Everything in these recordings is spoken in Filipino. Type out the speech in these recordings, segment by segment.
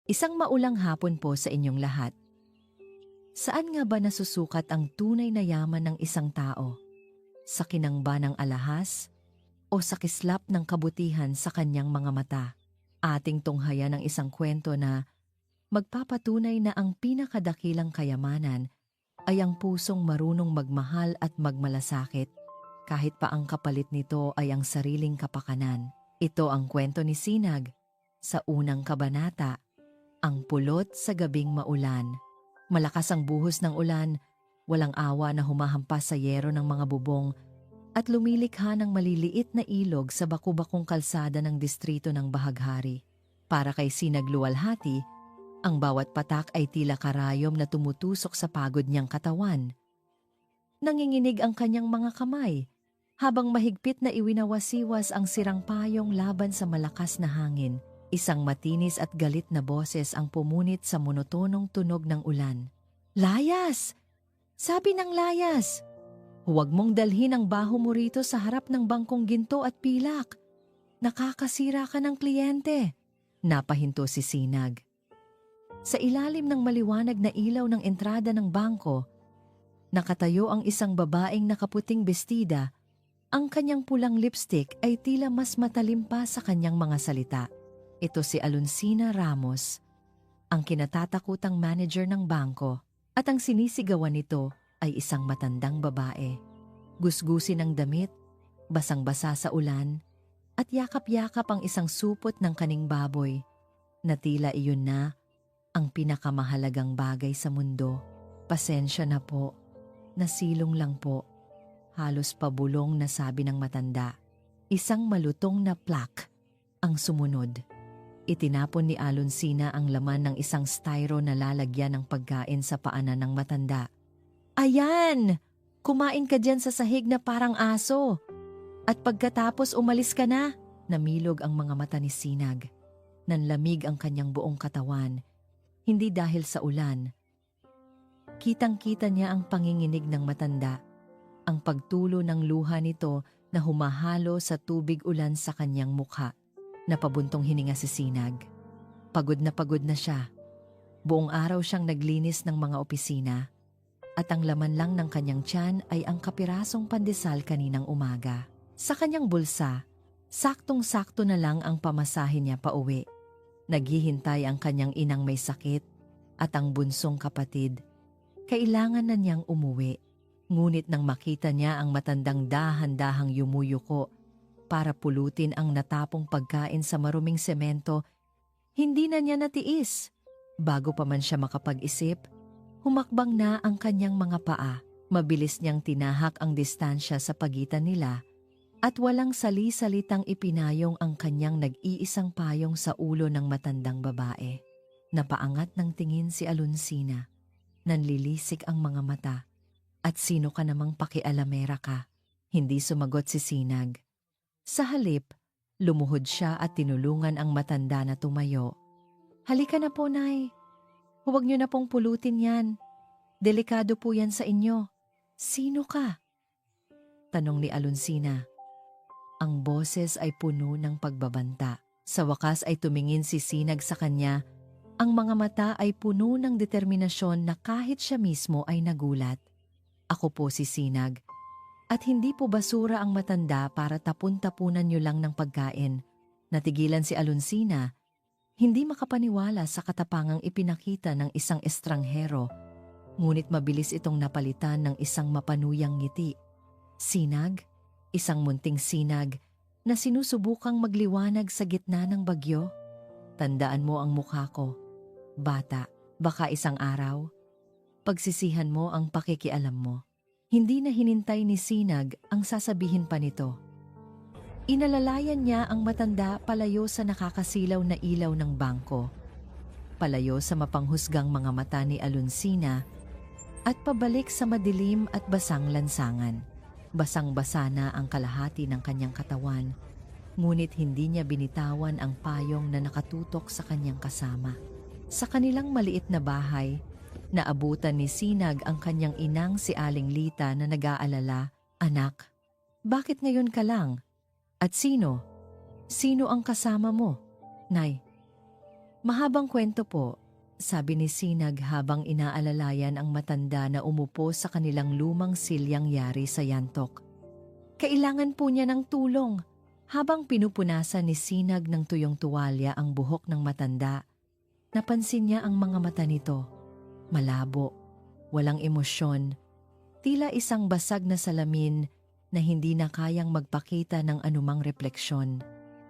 Isang maulang hapon po sa inyong lahat. Saan nga ba nasusukat ang tunay na yaman ng isang tao? Sa kinangba ng alahas o sa kislap ng kabutihan sa kanyang mga mata? Ating tunghayan ang isang kwento na magpapatunay na ang pinakadakilang kayamanan ay ang pusong marunong magmahal at magmalasakit, kahit pa ang kapalit nito ay ang sariling kapakanan. Ito ang kwento ni Sinag sa unang kabanata. Ang pulot sa gabing maulan. Malakas ang buhos ng ulan, walang awa na humahampas sa yero ng mga bubong at lumilikha ng maliliit na ilog sa baku-bakong kalsada ng distrito ng Bahaghari. Para kay Sinag luwalhati, ang bawat patak ay tila karayom na tumutusok sa pagod niyang katawan. Nanginginig ang kanyang mga kamay, habang mahigpit na iwinawasiwas ang sirang payong laban sa malakas na hangin. Isang matinis at galit na boses ang pumunit sa monotonong tunog ng ulan. "Layas! Sabi ng layas! Huwag mong dalhin ang baho mo rito sa harap ng bangkong ginto at pilak. Nakakasira ka ng kliyente." Napahinto si Sinag. Sa ilalim ng maliwanag na ilaw ng entrada ng bangko, nakatayo ang isang babaeng nakaputing bestida. Ang kanyang pulang lipstick ay tila mas matalim pa sa kanyang mga salita. Ito si Alonsina Ramos, ang kinatatakutang manager ng bangko, at ang sinisigawan nito ay isang matandang babae. Gusgusin ang damit, basang-basa sa ulan, at yakap-yakap ang isang supot ng kaning baboy na tila iyon na ang pinakamahalagang bagay sa mundo. "Pasensya na po, nasilong lang po," halos pabulong na sabi ng matanda. Isang malutong na plak ang sumunod. Itinapon ni Alonsina ang laman ng isang styro na lalagyan ng pagkain sa paanan ng matanda. "Ayan! Kumain ka dyan sa sahig na parang aso. At pagkatapos umalis ka na." Namilog ang mga mata ni Sinag. Nanlamig ang kanyang buong katawan, hindi dahil sa ulan. Kitang-kita niya ang panginginig ng matanda, ang pagtulo ng luha nito na humahalo sa tubig ulan sa kanyang mukha. Napabuntong hininga si Sinag. Pagod na siya. Buong araw siyang naglinis ng mga opisina at ang laman lang ng kanyang tiyan ay ang kapirasong pandesal kaninang umaga. Sa kanyang bulsa, saktong-sakto na lang ang pamasahe niya pauwi. Naghihintay ang kanyang inang may sakit at ang bunsong kapatid. Kailangan na niyang umuwi. Ngunit nang makita niya ang matandang dahan-dahang yumuyuko para pulutin ang natapong pagkain sa maruming semento, hindi na niya natiis. Bago pa man siya makapag-isip, humakbang na ang kanyang mga paa. Mabilis niyang tinahak ang distansya sa pagitan nila at walang sali-salitang ipinayong ang kanyang nag-iisang payong sa ulo ng matandang babae. Napaangat ng tingin si Alonsina. Nanlilisik ang mga mata. "At sino ka namang pakialamera ka?" Hindi sumagot si Sinag. Sa halip, lumuhod siya at tinulungan ang matanda na tumayo. "Halika na po, Nay. Huwag niyo na pong pulutin yan. Delikado po yan sa inyo." "Sino ka?" tanong ni Alonsina. Ang boses ay puno ng pagbabanta. Sa wakas ay tumingin si Sinag sa kanya. Ang mga mata ay puno ng determinasyon na kahit siya mismo ay nagulat. "Ako po si Sinag. At hindi po basura ang matanda para tapun-tapunan niyo lang ng pagkain." Natigilan si Alonsina, hindi makapaniwala sa katapangang ipinakita ng isang estranghero, ngunit mabilis itong napalitan ng isang mapanuyang ngiti. Sinag, isang munting sinag na sinusubukang magliwanag sa gitna ng bagyo. "Tandaan mo ang mukha ko, bata, baka isang araw pagsisihan mo ang pakikialam mo." Hindi na hinintay ni Sinag ang sasabihin pa nito. Inalalayan niya ang matanda palayo sa nakakasilaw na ilaw ng bangko, palayo sa mapanghusgang mga mata ni Alonsina, at pabalik sa madilim at basang lansangan. Basang-basa na ang kalahati ng kanyang katawan, ngunit hindi niya binitawan ang payong na nakatutok sa kanyang kasama. Sa kanilang maliit na bahay, naabutan ni Sinag ang kanyang inang si Aling Lita na nag-aalala. "Anak, bakit ngayon ka lang? At sino? Sino ang kasama mo?" "Nay, Mahabang kwento po, sabi ni Sinag habang inaalalayan ang matanda na umupo sa kanilang lumang silyang yari sa yantok. Kailangan po niya ng tulong. Habang pinupunasan ni Sinag ng tuyong tuwalya ang buhok ng matanda, napansin niya ang mga mata nito. Malabo, walang emosyon, tila isang basag na salamin na hindi na kayang magpakita ng anumang refleksyon.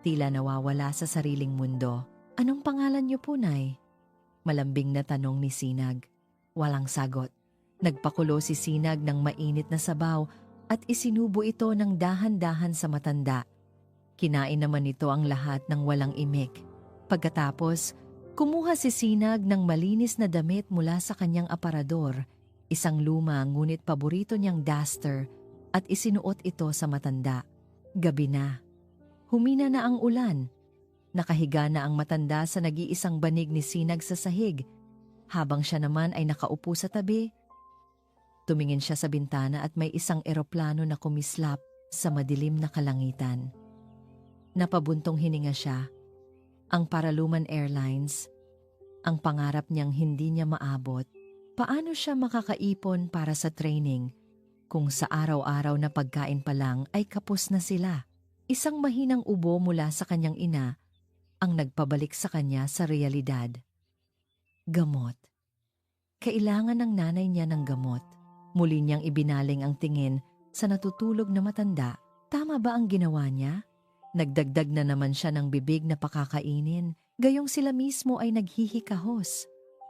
Tila nawawala sa sariling mundo. Anong pangalan niyo po, Nay? Malambing na tanong ni Sinag. Walang sagot. Nagpakulo si Sinag ng mainit na sabaw at isinubo ito ng dahan-dahan sa matanda. Kinain naman ito ang lahat ng walang imik. Pagkatapos, kumuha si Sinag ng malinis na damit mula sa kanyang aparador, isang luma ngunit paborito niyang duster, at isinuot ito sa matanda. Gabi na. Humina na ang ulan. Nakahiga na ang matanda sa nag-iisang banig ni Sinag sa sahig, habang siya naman ay nakaupo sa tabi. Tumingin siya sa bintana at may isang eroplano na kumislap sa madilim na kalangitan. Napabuntong hininga siya. Ang Paraluman Airlines, ang pangarap niyang hindi niya maabot. Paano siya makakaipon para sa training kung sa araw-araw na pagkain pa lang ay kapos na sila? Isang mahinang ubo mula sa kanyang ina ang nagpabalik sa kanya sa realidad. Gamot. Kailangan ng nanay niya ng gamot. Muli niyang ibinaling ang tingin sa natutulog na matanda. Tama ba ang ginawa niya? Nagdagdag na naman siya ng bibig na pakakainin, gayong sila mismo ay naghihikahos.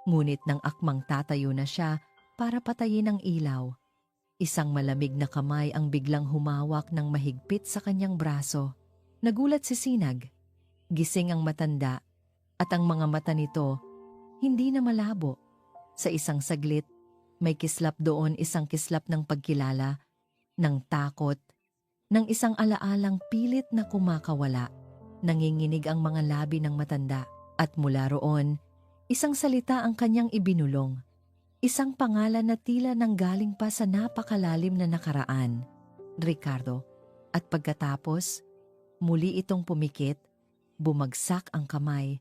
Ngunit nang akmang tatayo na siya para patayin ang ilaw, isang malamig na kamay ang biglang humawak ng mahigpit sa kanyang braso. Nagulat si Sinag. Gising ang matanda at ang mga mata nito hindi na malabo. Sa isang saglit, may kislap doon, isang kislap ng pagkilala, ng takot, ng isang alaalang pilit na kumakawala. Nanginginig ang mga labi ng matanda at mula roon, isang salita ang kanyang ibinulong. Isang pangalan na tila nanggaling pa sa napakalalim na nakaraan, Ricardo. At pagkatapos, muli itong pumikit, bumagsak ang kamay,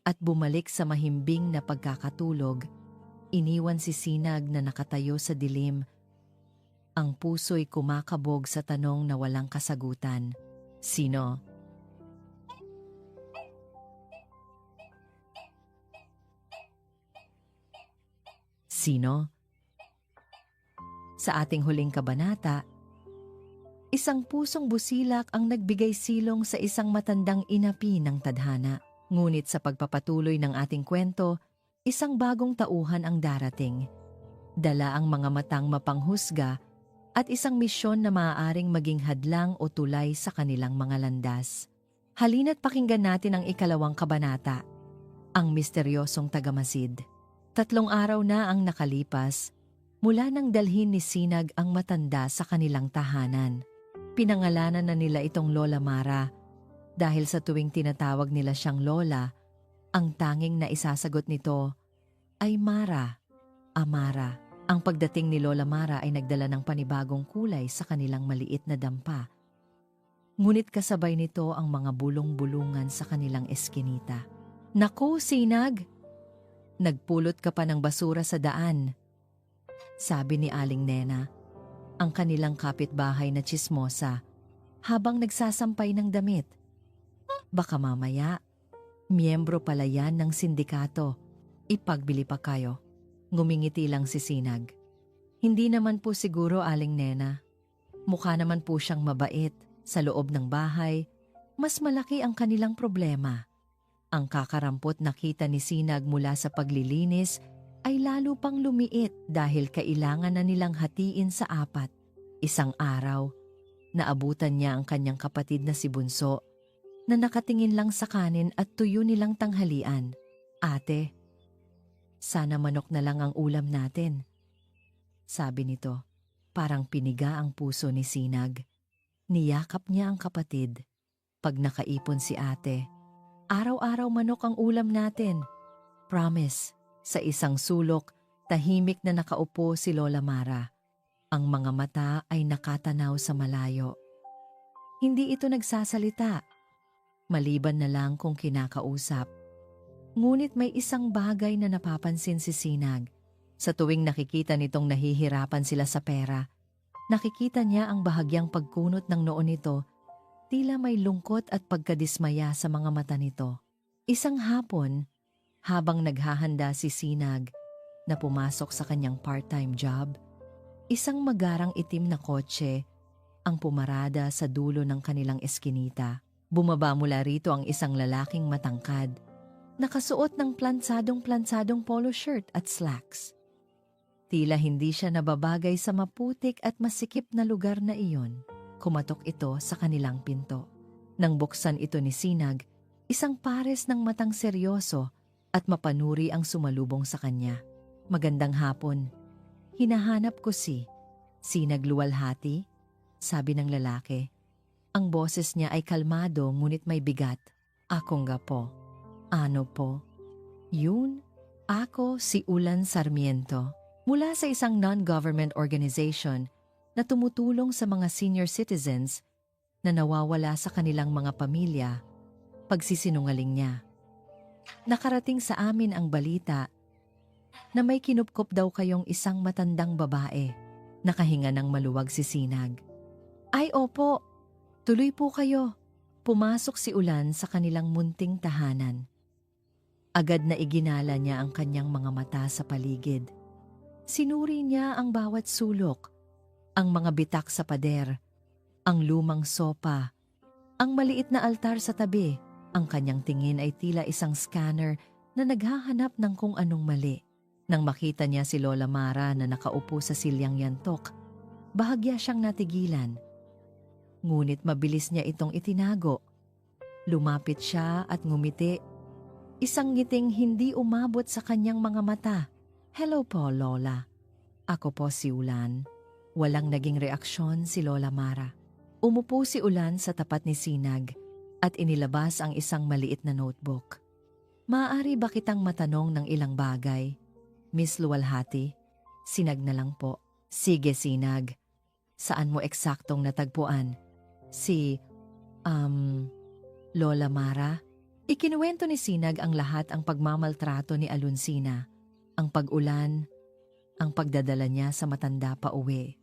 at bumalik sa mahimbing na pagkakatulog. Iniwan si Sinag na nakatayo sa dilim. Ang puso'y kumakabog sa tanong na walang kasagutan. Sino? Sino? Sa ating huling kabanata, isang pusong busilak ang nagbigay silong sa isang matandang inapi ng tadhana. Ngunit sa pagpapatuloy ng ating kwento, isang bagong tauhan ang darating. Dala ang mga matang mapanghusga at isang misyon na maaaring maging hadlang o tulay sa kanilang mga landas. Halina't pakinggan natin ang ikalawang kabanata, ang misteryosong tagamasid. 3 araw na ang nakalipas mula nang dalhin ni Sinag ang matanda sa kanilang tahanan. Pinangalanan na nila itong Lola Mara dahil sa tuwing tinatawag nila siyang Lola, ang tanging na isasagot nito ay Mara, Amara. Ang pagdating ni Lola Mara ay nagdala ng panibagong kulay sa kanilang maliit na dampa. Ngunit kasabay nito ang mga bulong-bulungan sa kanilang eskinita. Naku, Sinag! Nagpulot ka pa ng basura sa daan, sabi ni Aling Nena, ang kanilang kapitbahay na tsismosa, habang nagsasampay ng damit. Baka mamaya, miyembro pala yan ng sindikato. Ipagbili pa kayo. Ngumingiti lang si Sinag. Hindi naman po siguro, Aling Nena. Mukha naman po siyang mabait. Sa loob ng bahay, mas malaki ang kanilang problema. Ang kakarampot na kita ni Sinag mula sa paglilinis ay lalo pang lumiit dahil kailangan na nilang hatiin sa 4. Isang araw, naabutan niya ang kanyang kapatid na si Bunso na nakatingin lang sa kanin at tuyo nilang tanghalian. Ate, sana manok na lang ang ulam natin, sabi nito. Parang piniga ang puso ni Sinag. Niyakap niya ang kapatid. Pag nakaipon si ate, araw-araw manok ang ulam natin. Promise. Sa isang sulok, tahimik na nakaupo si Lola Mara. Ang mga mata ay nakatanaw sa malayo. Hindi ito nagsasalita, maliban na lang kung kinakausap. Ngunit may isang bagay na napapansin si Sinag. Sa tuwing nakikita nitong nahihirapan sila sa pera, nakikita niya ang bahagyang pagkunot ng noo nito, tila may lungkot at pagkadismaya sa mga mata nito. Isang hapon, habang naghahanda si Sinag na pumasok sa kanyang part-time job, isang magarang itim na kotse ang pumarada sa dulo ng kanilang eskinita. Bumaba mula rito ang isang lalaking matangkad, nakasuot ng plansadong polo shirt at slacks. Tila hindi siya nababagay sa maputik at masikip na lugar na iyon. Kumatok ito sa kanilang pinto. Nang buksan ito ni Sinag, isang pares ng matang seryoso at mapanuri ang sumalubong sa kanya. Magandang hapon. Hinahanap ko si Sinag Luwalhati, sabi ng lalaki. Ang boses niya ay kalmado ngunit may bigat. Ako nga po. Ano po? Yun, ako si Ulan Sarmiento. Mula sa isang non-government organization na tumutulong sa mga senior citizens na nawawala sa kanilang mga pamilya, pagsisinungaling niya. Nakarating sa amin ang balita na may kinupkop daw kayong isang matandang babae. Nakahinga ng maluwag si Sinag. Ay opo, tuloy po kayo. Pumasok si Ulan sa kanilang munting tahanan. Agad na iginala niya ang kanyang mga mata sa paligid. Sinuri niya ang bawat sulok, ang mga bitak sa pader, ang lumang sopa, ang maliit na altar sa tabi. Ang kanyang tingin ay tila isang scanner na naghahanap ng kung anong mali. Nang makita niya si Lola Mara na nakaupo sa silyang yantok, bahagya siyang natigilan. Ngunit mabilis niya itong itinago. Lumapit siya at ngumiti. Isang ngiting hindi umabot sa kanyang mga mata. Hello po, Lola. Ako po si Ulan. Walang naging reaksyon si Lola Mara. Umupo si Ulan sa tapat ni Sinag at inilabas ang isang maliit na notebook. Maaari ba kitang matanong ng ilang bagay? Miss Luwalhati, Sinag na lang po. Sige, Sinag. Saan mo eksaktong natagpuan? Si, Lola Mara? Ikinuwento ni Sinag ang lahat ang pagmamaltrato ni Alunsina, ang pag-ulan, ang pagdadala niya sa matanda pa uwi.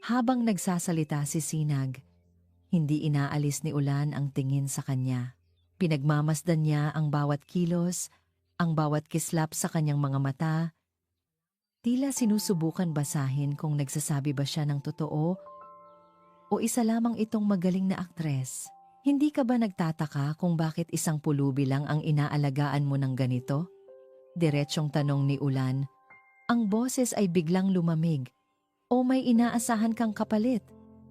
Habang nagsasalita si Sinag, hindi inaalis ni Ulan ang tingin sa kanya. Pinagmamasdan niya ang bawat kilos, ang bawat kislap sa kanyang mga mata. Tila sinusubukan basahin kung nagsasabi ba siya ng totoo o isa lamang itong magaling na aktres. Hindi ka ba nagtataka kung bakit isang pulubi lang ang inaalagaan mo ng ganito? Diretsyong tanong ni Ulan. Ang boses ay biglang lumamig. O may inaasahan kang kapalit?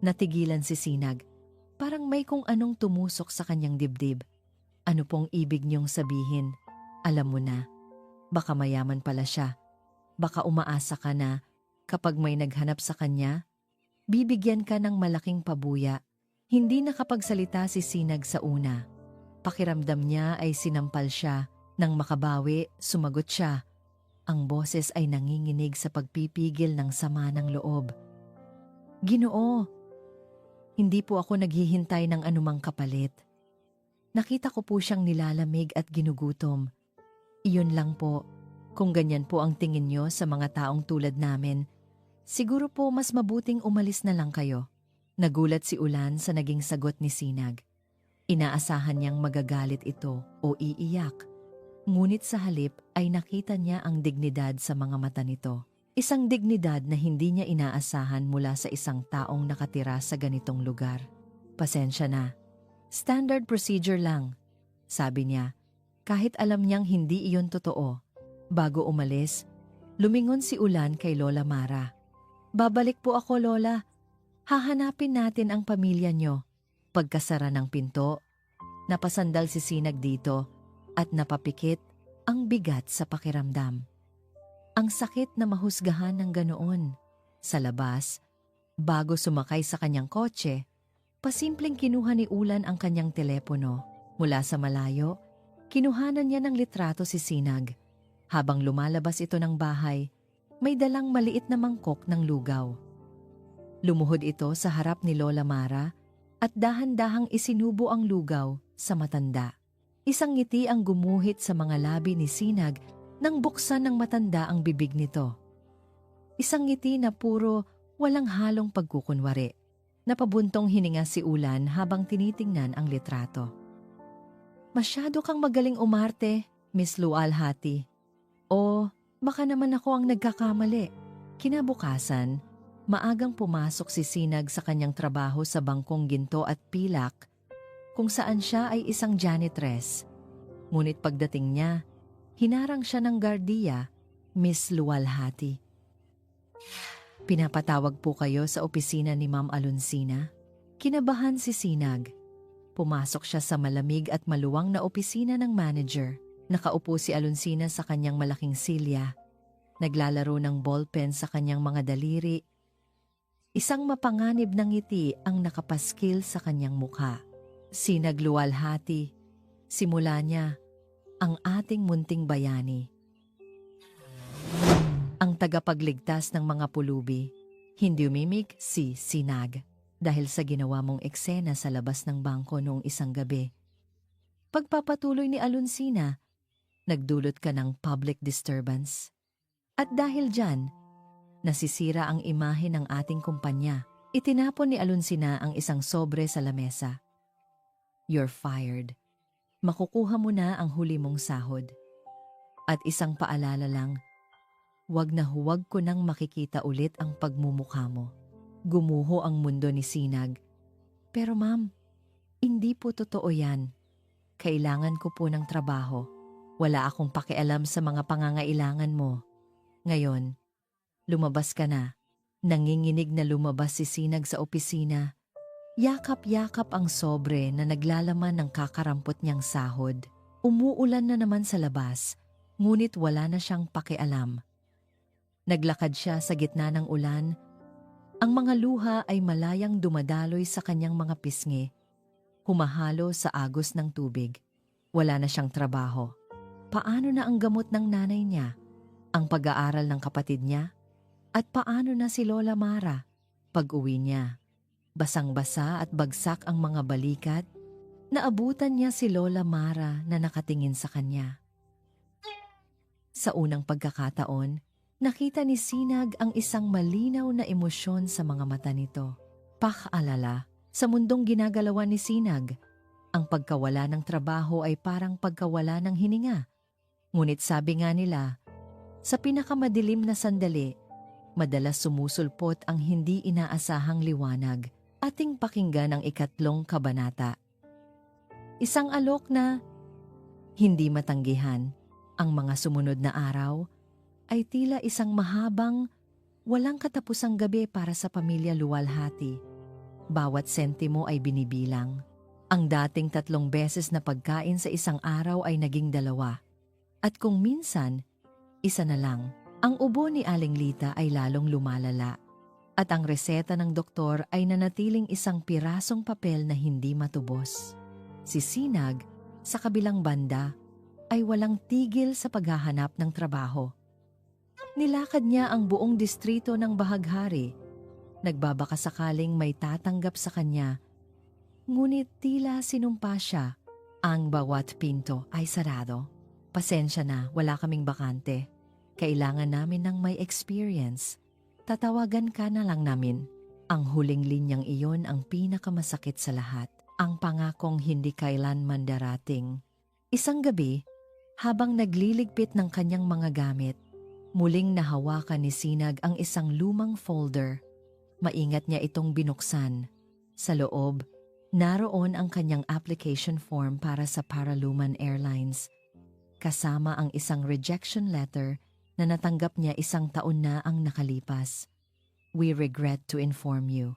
Natigilan si Sinag. Parang may kung anong tumusok sa kanyang dibdib. Ano pong ibig niyong sabihin? Alam mo na, baka mayaman pala siya. Baka umaasa ka na kapag may naghanap sa kanya, bibigyan ka ng malaking pabuya. Hindi nakapagsalita si Sinag sa una. Pakiramdam niya ay sinampal siya. Nang makabawi, sumagot siya. Ang boses ay nanginginig sa pagpipigil ng sama ng loob. Ginoo, hindi po ako naghihintay ng anumang kapalit. Nakita ko po siyang nilalamig at ginugutom. Iyon lang po, kung ganyan po ang tingin niyo sa mga taong tulad namin, siguro po mas mabuting umalis na lang kayo. Nagulat si Ulan sa naging sagot ni Sinag. Inaasahan niyang magagalit ito o iiyak. Ngunit sa halip ay nakita niya ang dignidad sa mga mata nito. Isang dignidad na hindi niya inaasahan mula sa isang taong nakatira sa ganitong lugar. Pasensya na. Standard procedure lang, sabi niya. Kahit alam niyang hindi iyon totoo. Bago umalis, lumingon si Ulan kay Lola Mara. Babalik po ako, Lola. Hahanapin natin ang pamilya niyo. Pagkasara ng pinto, napasandal si Sinag dito at napapikit ang bigat sa pakiramdam. Ang sakit na mahusgahan ng ganoon. Sa labas, bago sumakay sa kanyang kotse, pasimpleng kinuha ni Ulan ang kanyang telepono. Mula sa malayo, kinuhanan niya ng litrato si Sinag. Habang lumalabas ito ng bahay, may dalang maliit na mangkok ng lugaw. Lumuhod ito sa harap ni Lola Mara at dahan-dahang isinubo ang lugaw sa matanda. Isang ngiti ang gumuhit sa mga labi ni Sinag nang buksan ng matanda ang bibig nito. Isang ngiti na puro walang halong pagkukunwari. Napabuntong hininga si Ulan habang tinitingnan ang litrato. Masyado kang magaling umarte, Miss Luwalhati. O baka naman ako ang nagkakamali. Kinabukasan, maagang pumasok si Sinag sa kanyang trabaho sa bangkong ginto at pilak kung saan siya ay isang janitress. Ngunit pagdating niya, hinarang siya ng gardiya, Miss Luwalhati. Pinapatawag po kayo sa opisina ni Ma'am Alonsina? Kinabahan si Sinag. Pumasok siya sa malamig at maluwang na opisina ng manager. Nakaupo si Alonsina sa kanyang malaking silya. Naglalaro ng ballpen sa kanyang mga daliri. Isang mapanganib na ngiti ang nakapaskil sa kanyang mukha. Sinag Luwalhati, simula niya ang ating munting bayani. Ang tagapagligtas ng mga pulubi, hindi umimik si Sinag dahil sa ginawa mong eksena sa labas ng bangko noong isang gabi. Pagpapatuloy ni Alonsina, nagdulot ka ng public disturbance. At dahil dyan, nasisira ang imahe ng ating kumpanya. Itinapon ni Alonsina ang isang sobre sa lamesa. You're fired. Makukuha mo na ang huli mong sahod. At isang paalala lang, huwag na huwag ko nang makikita ulit ang pagmumukha mo. Gumuho ang mundo ni Sinag. Pero ma'am, hindi po totoo yan. Kailangan ko po ng trabaho. Wala akong pakialam sa mga pangangailangan mo. Ngayon, lumabas ka na. Nanginginig na lumabas si Sinag sa opisina. Yakap-yakap ang sobre na naglalaman ng kakarampot niyang sahod. Umuulan na naman sa labas, ngunit wala na siyang pakialam. Naglakad siya sa gitna ng ulan. Ang mga luha ay malayang dumadaloy sa kanyang mga pisngi, humahalo sa agos ng tubig. Wala na siyang trabaho. Paano na ang gamot ng nanay niya? Ang pag-aaral ng kapatid niya? At paano na si Lola Mara? Pag-uwi niya, basang-basa at bagsak ang mga balikat. Naabutan niya si Lola Mara na nakatingin sa kanya. Sa unang pagkakataon, nakita ni Sinag ang isang malinaw na emosyon sa mga mata nito. Pak-alala, sa mundong ginagalawan ni Sinag, ang pagkawala ng trabaho ay parang pagkawala ng hininga. Ngunit sabi nga nila, sa pinakamadilim na sandali, madalas sumusulpot ang hindi inaasahang liwanag. Ating pakinggan ang 3 kabanata. Isang alok na hindi matanggihan. Ang mga sumunod na araw ay tila isang mahabang, walang katapusang gabi para sa pamilya Luwalhati. Bawat sentimo ay binibilang. Ang dating 3 beses na pagkain sa isang araw ay naging 2. At kung minsan, 1 na lang. Ang ubo ni Aling Lita ay lalong lumalala. At ang reseta ng doktor ay nanatiling isang pirasong papel na hindi matubos. Si Sinag, sa kabilang banda, ay walang tigil sa paghahanap ng trabaho. Nilakad niya ang buong distrito ng Bahaghari. Nagbabaka sakaling may tatanggap sa kanya. Ngunit tila sinumpa siya. Ang bawat pinto ay sarado. Pasensya na, wala kaming bakante. Kailangan namin ng may experience. Tatawagan ka na lang namin. Ang huling linyang iyon ang pinakamasakit sa lahat. Ang pangakong hindi kailanman darating. Isang gabi, habang nagliligpit ng kanyang mga gamit, muling nahawakan ni Sinag ang isang lumang folder. Maingat niya itong binuksan. Sa loob, naroon ang kanyang application form para sa Paraluman Airlines. Kasama ang isang rejection letter na natanggap niya 1 taon na ang nakalipas. We regret to inform you.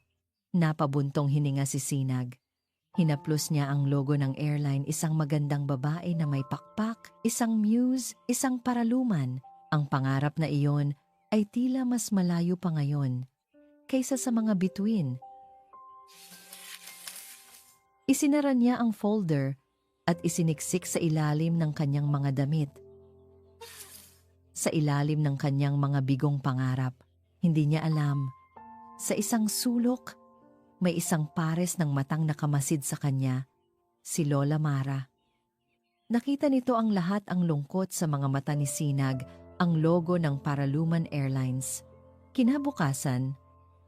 Napabuntong hininga si Sinag. Hinaplos niya ang logo ng airline, isang magandang babae na may pakpak, isang muse, isang paraluman. Ang pangarap na iyon ay tila mas malayo pa ngayon kaysa sa mga bituin. Isinara niya ang folder at isiniksik sa ilalim ng kanyang mga damit. Sa ilalim ng kanyang mga bigong pangarap, hindi niya alam, sa isang sulok, may isang pares ng matang nakamasid sa kanya, si Lola Mara. Nakita nito ang lahat ang lungkot sa mga mata ni Sinag, ang logo ng Paraluman Airlines. Kinabukasan,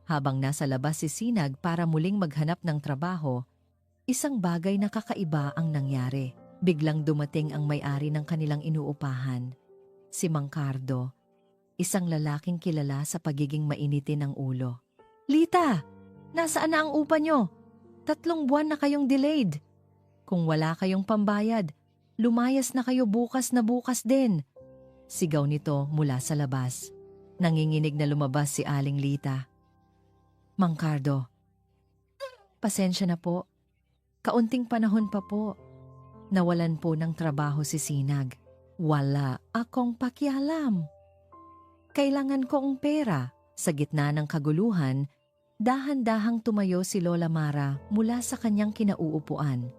habang nasa labas si Sinag para muling maghanap ng trabaho, isang bagay na kakaiba ang nangyari. Biglang dumating ang may-ari ng kanilang inuupahan, si Mang Cardo, isang lalaking kilala sa pagiging mainitin ng ulo. "Lita, nasaan na ang upa nyo? 3 buwan na kayong delayed. Kung wala kayong pambayad, lumayas na kayo bukas na bukas din." Sigaw nito mula sa labas. Nanginginig na lumabas si Aling Lita. "Mang Cardo, pasensya na po. Kaunting panahon pa po. Nawalan po ng trabaho si Sinag. Wala akong pakialam. Kailangan ko ang pera." Sa gitna ng kaguluhan, dahan-dahang tumayo si Lola Mara mula sa kanyang kinauupuan.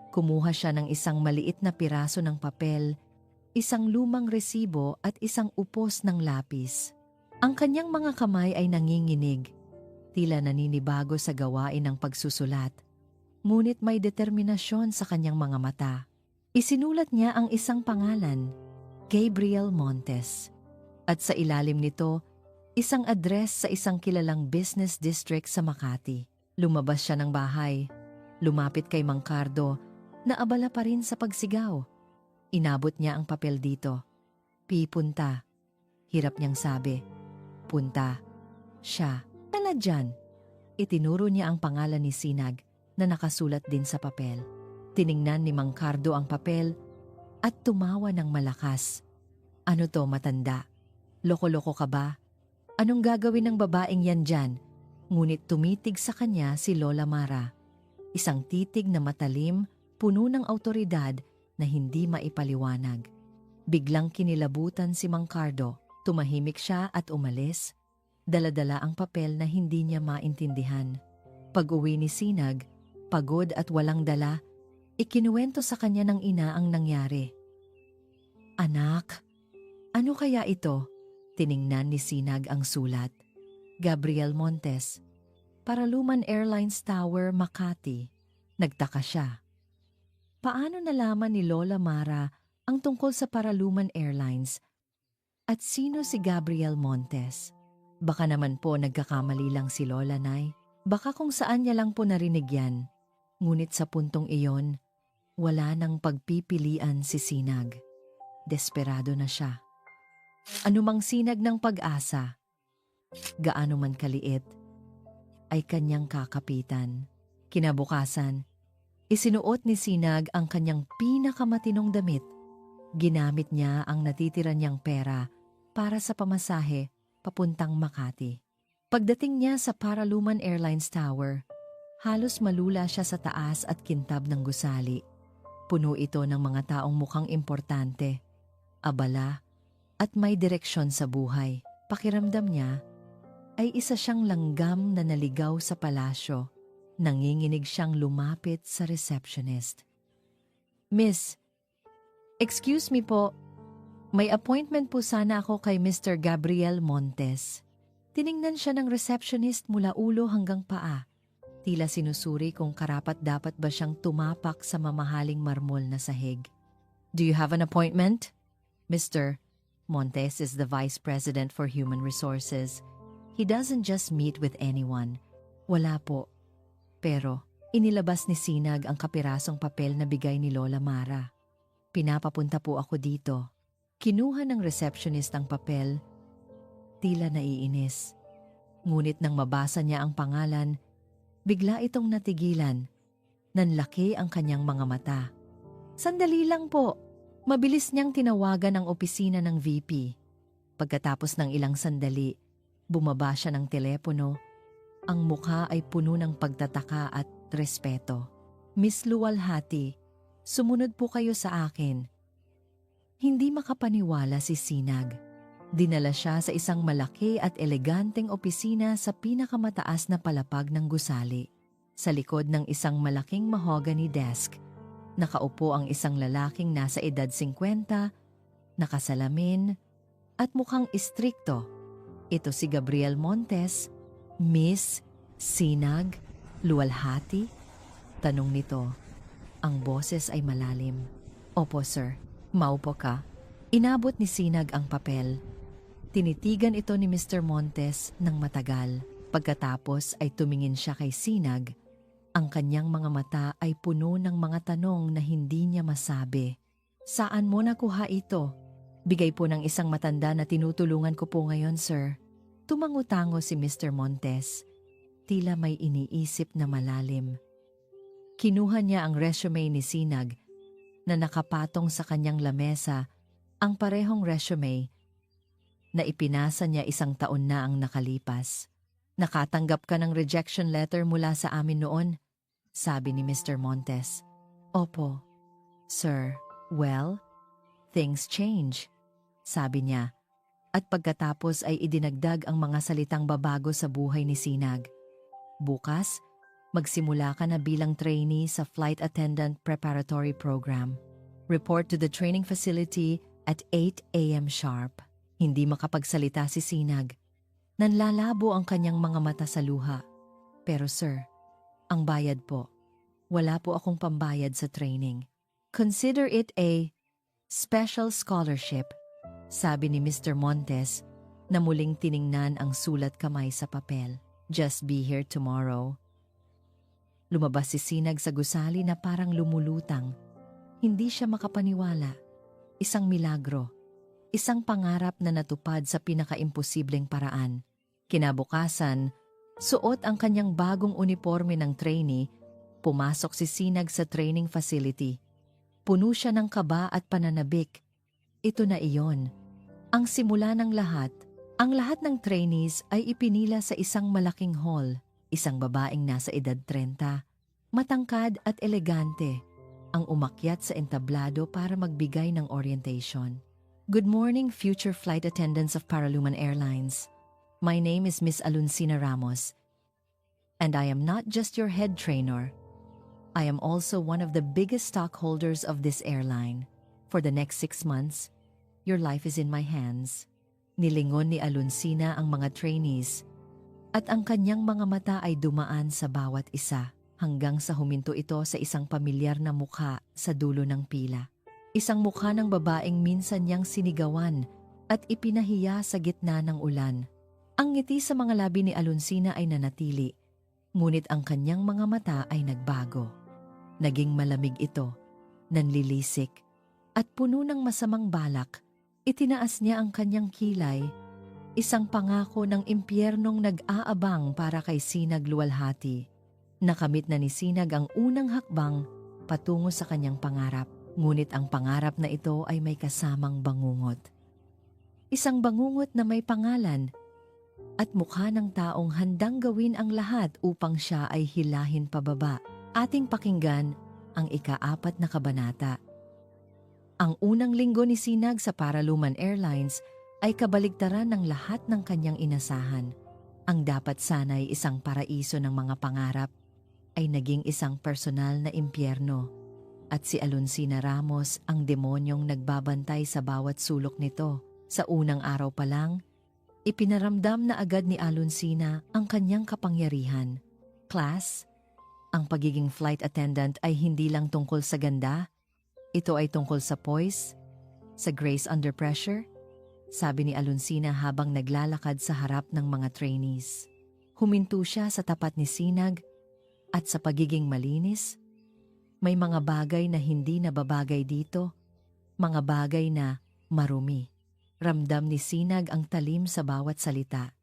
Kumuha siya ng isang maliit na piraso ng papel, isang lumang resibo at isang upos ng lapis. Ang kanyang mga kamay ay nanginginig, tila naninibago sa gawain ng pagsusulat. Ngunit may determinasyon sa kanyang mga mata. Isinulat niya ang isang pangalan, Gabriel Montes. At sa ilalim nito, isang address sa isang kilalang business district sa Makati. Lumabas siya ng bahay. Lumapit kay Mang Cardo na abala pa rin sa pagsigaw. Inabot niya ang papel dito. "Pipunta." Hirap niyang sabi. "Punta." Siya. "Tala dyan." Itinuro niya ang pangalan ni Sinag na nakasulat din sa papel. Tiningnan ni Mang Cardo ang papel at tumawa ng malakas. "Ano to, matanda? Loko-loko ka ba? Anong gagawin ng babaeng yan dyan?" Ngunit tumitig sa kanya si Lola Mara. Isang titig na matalim, puno ng awtoridad na hindi maipaliwanag. Biglang kinilabutan si Mang Cardo. Tumahimik siya at umalis. Dala-dala ang papel na hindi niya maintindihan. Pag-uwi ni Sinag, pagod at walang dala, ikinuwento sa kanya ng ina ang nangyari. "Anak, ano kaya ito?" Tiningnan ni Sinag ang sulat. Gabriel Montes, Paraluman Airlines Tower, Makati. Nagtaka siya. Paano nalaman ni Lola Mara ang tungkol sa Paraluman Airlines? At sino si Gabriel Montes? Baka naman po nagkakamali lang si Lola, Nay. Baka kung saan niya lang po narinig yan. Ngunit sa puntong iyon, wala nang pagpipilian si Sinag. Desperado na siya. Anumang sinag ng pag-asa, gaano man kaliit, ay kanyang kakapitan. Kinabukasan, isinuot ni Sinag ang kanyang pinakamatinong damit. Ginamit niya ang natitira niyang pera para sa pamasahe papuntang Makati. Pagdating niya sa Paraluman Airlines Tower, halos malula siya sa taas at kintab ng gusali. Puno ito ng mga taong mukhang importante, abala, at may direksyon sa buhay. Pakiramdam niya ay isa siyang langgam na naligaw sa palasyo. Nanginginig siyang lumapit sa receptionist. "Miss, excuse me po, may appointment po sana ako kay Mr. Gabriel Montes." Tiningnan siya ng receptionist mula ulo hanggang paa. Tila sinusuri kung karapat-dapat ba siyang tumapak sa mamahaling marmol na sahig. "Do you have an appointment?" "Mr. Montes is the Vice President for Human Resources. He doesn't just meet with anyone." "Wala po." Pero inilabas ni Sinag ang kapirasong papel na bigay ni Lola Mara. "Pinapapunta po ako dito." Kinuha ng receptionist ang papel, tila naiinis. Ngunit nang mabasa niya ang pangalan, bigla itong natigilan. Nanlaki ang kanyang mga mata. "Sandali lang po." Mabilis niyang tinawagan ang opisina ng VP. Pagkatapos ng ilang sandali, bumaba siya ng telepono. Ang mukha ay puno ng pagtataka at respeto. "Miss Luwalhati, sumunod po kayo sa akin." Hindi makapaniwala si Sinag. Dinala siya sa isang malaki at eleganteng opisina sa pinakamataas na palapag ng gusali. Sa likod ng isang malaking mahogany desk, nakaupo ang isang lalaking nasa edad 50, nakasalamin, at mukhang istrikto. Ito si Gabriel Montes. "Miss Sinag Luwalhati?" tanong nito. Ang boses ay malalim. Opo, sir. Maupo ka. Inabot ni Sinag ang papel. Tinitigan ito ni Mr. Montes ng matagal. Pagkatapos ay tumingin siya kay Sinag. Ang kanyang mga mata ay puno ng mga tanong na hindi niya masabi. Saan mo nakuha ito? Bigay po ng isang matanda na tinutulungan ko po ngayon, sir. Tumangutango si Mr. Montes. Tila may iniisip na malalim. Kinuha niya ang resume ni Sinag na nakapatong sa kanyang lamesa, ang parehong resume na ipinasa niya 1 taon na ang nakalipas. Nakatanggap ka ng rejection letter mula sa amin noon, sabi ni Mr. Montes. Opo, sir. Well, things change, sabi niya. At pagkatapos ay idinagdag ang mga salitang babago sa buhay ni Sinag. Bukas, magsimula ka na bilang trainee sa Flight Attendant Preparatory Program. Report to the training facility at 8 a.m. sharp. Hindi makapagsalita si Sinag. Nanlalabo ang kanyang mga mata sa luha. Pero sir, ang bayad po. Wala po akong pambayad sa training. Consider it a special scholarship, sabi ni Mr. Montes na muling tiningnan ang sulat kamay sa papel. Just be here tomorrow. Lumabas si Sinag sa gusali na parang lumulutang. Hindi siya makapaniwala. Isang milagro. Isang pangarap na natupad sa pinakaimposibleng paraan. Kinabukasan, suot ang kanyang bagong uniforme ng trainee, pumasok si Sinag sa training facility. Puno siya ng kaba at pananabik. Ito na iyon. Ang simula ng lahat. Ang lahat ng trainees ay ipinila sa isang malaking hall. Isang babaeng nasa edad 30, matangkad at elegante, ang umakyat sa entablado para magbigay ng orientation. Good morning, future flight attendants of Paraluman Airlines. My name is Miss Aluncina Ramos, and I am not just your head trainer. I am also one of the biggest stockholders of this airline. For the next 6 months, your life is in my hands. Nilingon ni Aluncina ang mga trainees, at ang kanyang mga mata ay dumaan sa bawat isa hanggang sa huminto ito sa isang pamilyar na mukha sa dulo ng pila. Isang mukha ng babaeng minsan niyang sinigawan at ipinahiya sa gitna ng ulan. Ang ngiti sa mga labi ni Aluncina ay nanatili, ngunit ang kanyang mga mata ay nagbago. Naging malamig ito, nanlilisik, at puno ng masamang balak. Itinaas niya ang kanyang kilay, isang pangako ng impyernong nag-aabang para kay Sinag luwalhati. Nakamit na ni Sinag ang unang hakbang patungo sa kanyang pangarap, ngunit ang pangarap na ito ay may kasamang bangungot. Isang bangungot na may pangalan at mukha ng taong handang gawin ang lahat upang siya ay hilahin pababa. Ating pakinggan ang ika-4 na kabanata. Ang unang linggo ni Sinag sa Paraluman Airlines ay kabaligtaran ng lahat ng kanyang inasahan. Ang dapat sana'y isang paraiso ng mga pangarap ay naging isang personal na impyerno. At si Aluncina Ramos ang demonyong nagbabantay sa bawat sulok nito. Sa unang araw pa lang, ipinaramdam na agad ni Aluncina ang kanyang kapangyarihan. Class, ang pagiging flight attendant ay hindi lang tungkol sa ganda. Ito ay tungkol sa poise, sa grace under pressure, sabi ni Aluncina habang naglalakad sa harap ng mga trainees. Huminto siya sa tapat ni Sinag at sa pagiging malinis, may mga bagay na hindi nababagay dito, mga bagay na marumi. Ramdam ni Sinag ang talim sa bawat salita,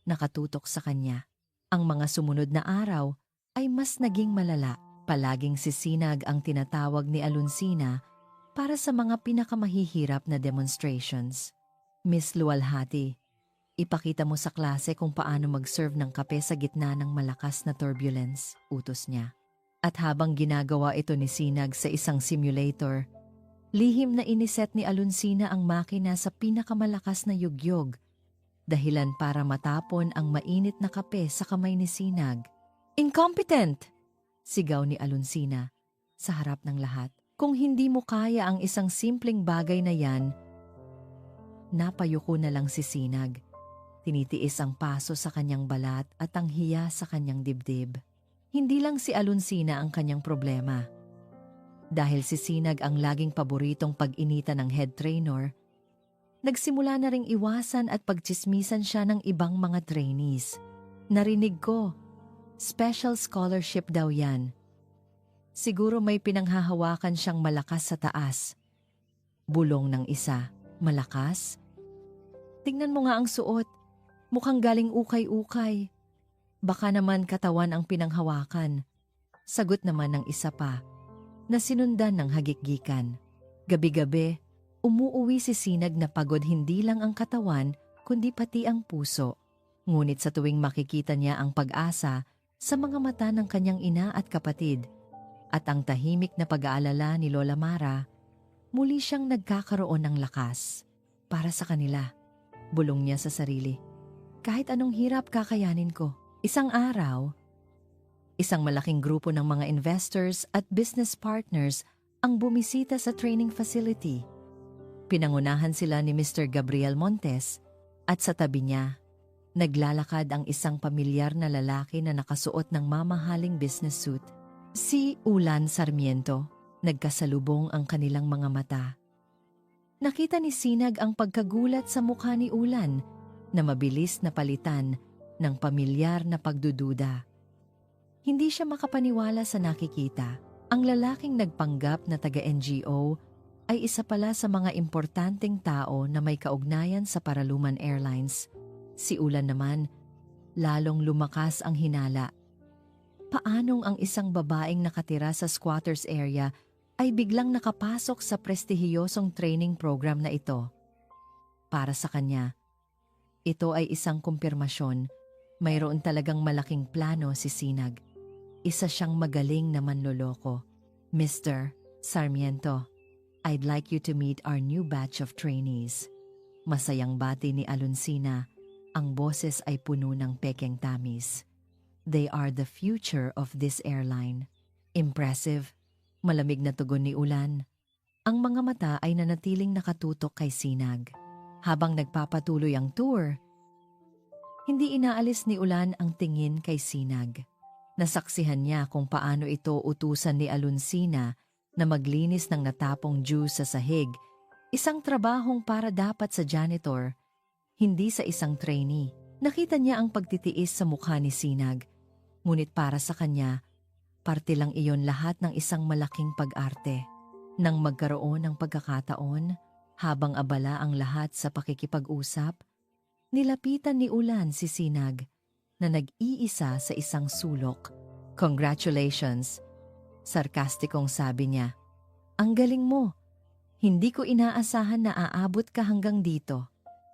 nakatutok sa kanya. Ang mga sumunod na araw ay mas naging malala. Palaging si Sinag ang tinatawag ni Aluncina para sa mga pinakamahihirap na demonstrations. Miss Luwalhati, ipakita mo sa klase kung paano mag-serve ng kape sa gitna ng malakas na turbulence, utos niya. At habang ginagawa ito ni Sinag sa isang simulator, lihim na iniset ni Aluncina ang makina sa pinakamalakas na yugyog, dahilan para matapon ang mainit na kape sa kamay ni Sinag. Incompetent! Sigaw ni Aluncina sa harap ng lahat. Kung hindi mo kaya ang isang simpleng bagay na yan, napayuko na lang si Sinag. Tinitiis ang paso sa kanyang balat at ang hiya sa kanyang dibdib. Hindi lang si Aluncina ang kanyang problema. Dahil si Sinag ang laging paboritong pag-inita ng head trainer, nagsimula na ring iwasan at pagtsismisan siya ng ibang mga trainees. Narinig ko, special scholarship daw yan. Siguro may pinanghahawakan siyang malakas sa taas. Bulong ng isa, malakas? Tingnan mo nga ang suot, mukhang galing ukay-ukay. Baka naman katawan ang pinanghawakan. Sagot naman ng isa pa, na sinundan ng hagikgikan. Gabi-gabi, umuuwi si Sinag na pagod hindi lang ang katawan, kundi pati ang puso. Ngunit sa tuwing makikita niya ang pag-asa sa mga mata ng kanyang ina at kapatid, at ang tahimik na pag-aalala ni Lola Mara, muli siyang nagkakaroon ng lakas para sa kanila. Bulong niya sa sarili, kahit anong hirap kakayanin ko. Isang araw, isang malaking grupo ng mga investors at business partners ang bumisita sa training facility. Pinangunahan sila ni Mr. Gabriel Montes at sa tabi niya, naglalakad ang isang pamilyar na lalaki na nakasuot ng mamahaling business suit. Si Ulan Sarmiento. Nagkasalubong ang kanilang mga mata. Nakita ni Sinag ang pagkagulat sa mukha ni Ulan na mabilis na palitan ng pamilyar na pagdududa. Hindi siya makapaniwala sa nakikita. Ang lalaking nagpanggap na taga-NGO ay isa pala sa mga importanteng tao na may kaugnayan sa Paraluman Airlines. Si Ulan naman, lalong lumakas ang hinala. Paanong ang isang babaeng nakatira sa squatters area ay biglang nakapasok sa prestihiyosong training program na ito? Para sa kanya, ito ay isang kumpirmasyon. Mayroon talagang malaking plano si Sinag. Isa siyang magaling na manloloko. Mr. Sarmiento, I'd like you to meet our new batch of trainees. Masayang bati ni Alonsina. Ang boses ay puno ng pekeng tamis. They are the future of this airline. Impressive. Malamig na tugon ni Ulan. Ang mga mata ay nanatiling nakatutok kay Sinag. Habang nagpapatuloy ang tour, hindi inaalis ni Ulan ang tingin kay Sinag. Nasaksihan niya kung paano ito utusan ni Alonsina na maglinis ng natapong juice sa sahig, isang trabahong para dapat sa janitor, hindi sa isang trainee. Nakita niya ang pagtitiis sa mukha ni Sinag, ngunit para sa kanya, parte lang iyon lahat ng isang malaking pag-arte. Nang magkaroon ng pagkakataon, habang abala ang lahat sa pakikipag-usap, nilapitan ni Ulan si Sinag na nag-iisa sa isang sulok. Congratulations! Sarkastikong sabi niya. Ang galing mo! Hindi ko inaasahan na aabot ka hanggang dito.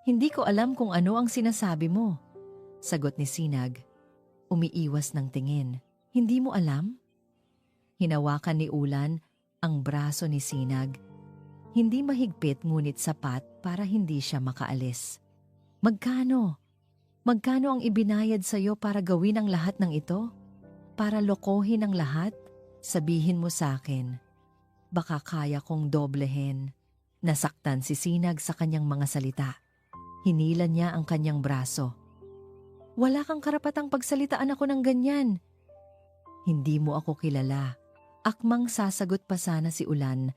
Hindi ko alam kung ano ang sinasabi mo. Sagot ni Sinag. Umiiwas ng tingin. Hindi mo alam? Hinawakan ni Ulan ang braso ni Sinag. Hindi mahigpit ngunit sapat para hindi siya makaalis. Magkano? Magkano ang ibinayad sa'yo para gawin ang lahat ng ito? Para lokohin ang lahat? Sabihin mo sa akin. Baka kaya kong doblehin. Nasaktan si Sinag sa kanyang mga salita. Hinilan niya ang kanyang braso. Wala kang karapatang pagsalitaan ako ng ganyan. Hindi mo ako kilala. Akmang sasagot pa sana si Ulan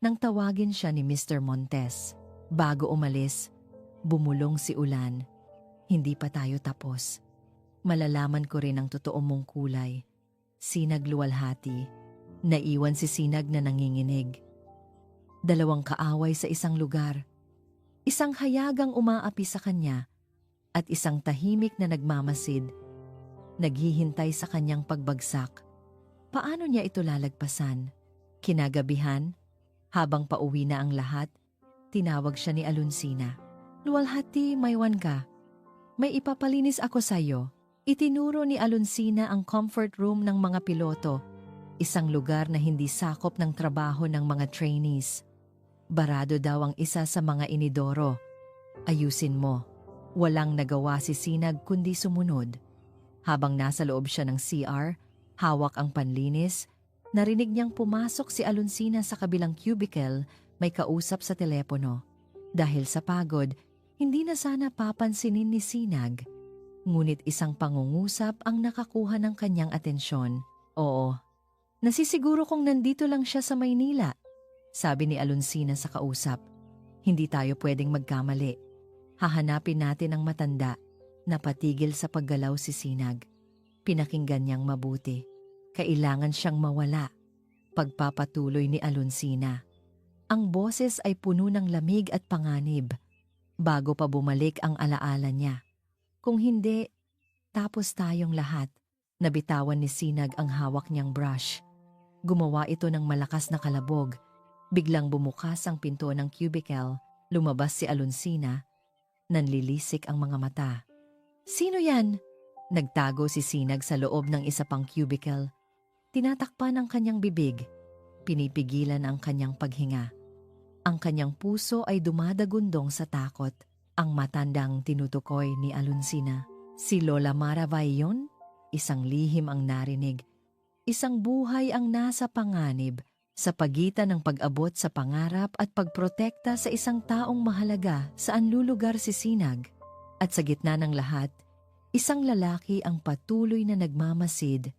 nang tawagin siya ni Mr. Montes. Bago umalis, bumulong si Ulan. Hindi pa tayo tapos. Malalaman ko rin ang totoo mong kulay. Sinag luwalhati. Naiwan si Sinag na nanginginig. Dalawang kaaway sa isang lugar. Isang hayagang umaapi sa kanya at isang tahimik na nagmamasid, naghihintay sa kanyang pagbagsak. Paano niya ito lalagpasan? Kinagabihan, habang pauwi na ang lahat, tinawag siya ni Alonsina. Luwalhati, maywan ka. May ipapalinis ako sa iyo. Itinuro ni Alonsina ang comfort room ng mga piloto, isang lugar na hindi sakop ng trabaho ng mga trainees. Barado daw ang isa sa mga inidoro. Ayusin mo. Walang nagawa si Sinag kundi sumunod. Habang nasa loob siya ng CR, hawak ang panlinis, narinig niyang pumasok si Alonsina sa kabilang cubicle, may kausap sa telepono. Dahil sa pagod, hindi na sana papansinin ni Sinag. Ngunit isang pangungusap ang nakakuha ng kanyang atensyon. Oo, Nasisiguro kong nandito lang siya sa Maynila, sabi ni Alonsina sa kausap. Hindi tayo pwedeng magkamali. Hahanapin natin ang matanda. Napatigil sa paggalaw si Sinag. Pinakinggan niyang mabuti. Kailangan siyang mawala. Pagpapatuloy ni Alonsina. Ang boses ay puno ng lamig at panganib. Bago pa bumalik ang alaala niya. Kung hindi, tapos tayong lahat. Nabitawan ni Sinag ang hawak niyang brush. Gumawa ito ng malakas na kalabog. Biglang bumukas ang pinto ng cubicle. Lumabas si Alonsina. Nanlilisik ang mga mata. Sino yan? Nagtago si Sinag sa loob ng isa pang cubicle. Tinatakpan ang kanyang bibig. Pinipigilan ang kanyang paghinga. Ang kanyang puso ay dumadagundong sa takot. Ang matandang tinutukoy ni Alonsina. Si Lola Mara ba iyon? Isang lihim ang narinig. Isang buhay ang nasa panganib sa pagitan ng pag-abot sa pangarap at pagprotekta sa isang taong mahalaga saan lulugar si Sinag. At sa gitna ng lahat, isang lalaki ang patuloy na nagmamasid.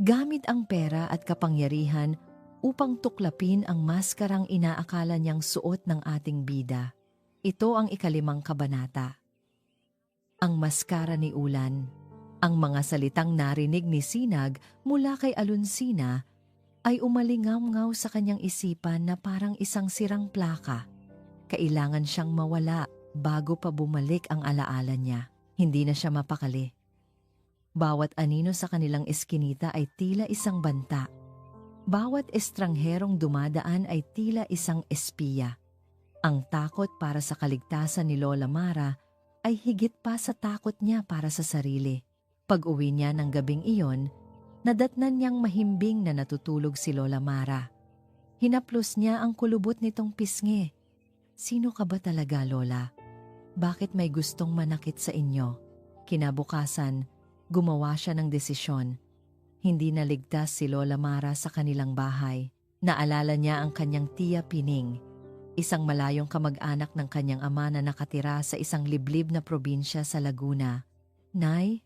Gamit ang pera at kapangyarihan upang tuklapin ang maskarang inaakala niyang suot ng ating bida. Ito ang 5 kabanata. Ang maskara ni Ulan. Ang mga salitang narinig ni Sinag mula kay Alonsina ay umalingaw-ngaw sa kanyang isipan na parang isang sirang plaka. Kailangan siyang mawala bago pa bumalik ang alaala niya. Hindi na siya mapakali. Bawat anino sa kanilang eskinita ay tila isang banta. Bawat estrangherong dumadaan ay tila isang espiya. Ang takot para sa kaligtasan ni Lola Mara ay higit pa sa takot niya para sa sarili. Pag-uwi niya ng gabing iyon, nadatnan niyang mahimbing na natutulog si Lola Mara. Hinaplos niya ang kulubot nitong pisngi. Sino ka ba talaga, Lola? Bakit may gustong manakit sa inyo? Kinabukasan, gumawa siya ng desisyon. Hindi naligtas si Lola Mara sa kanilang bahay. Naalala niya ang kanyang tiya Pining, isang malayong kamag-anak ng kanyang ama na nakatira sa isang liblib na probinsya sa Laguna. Nay,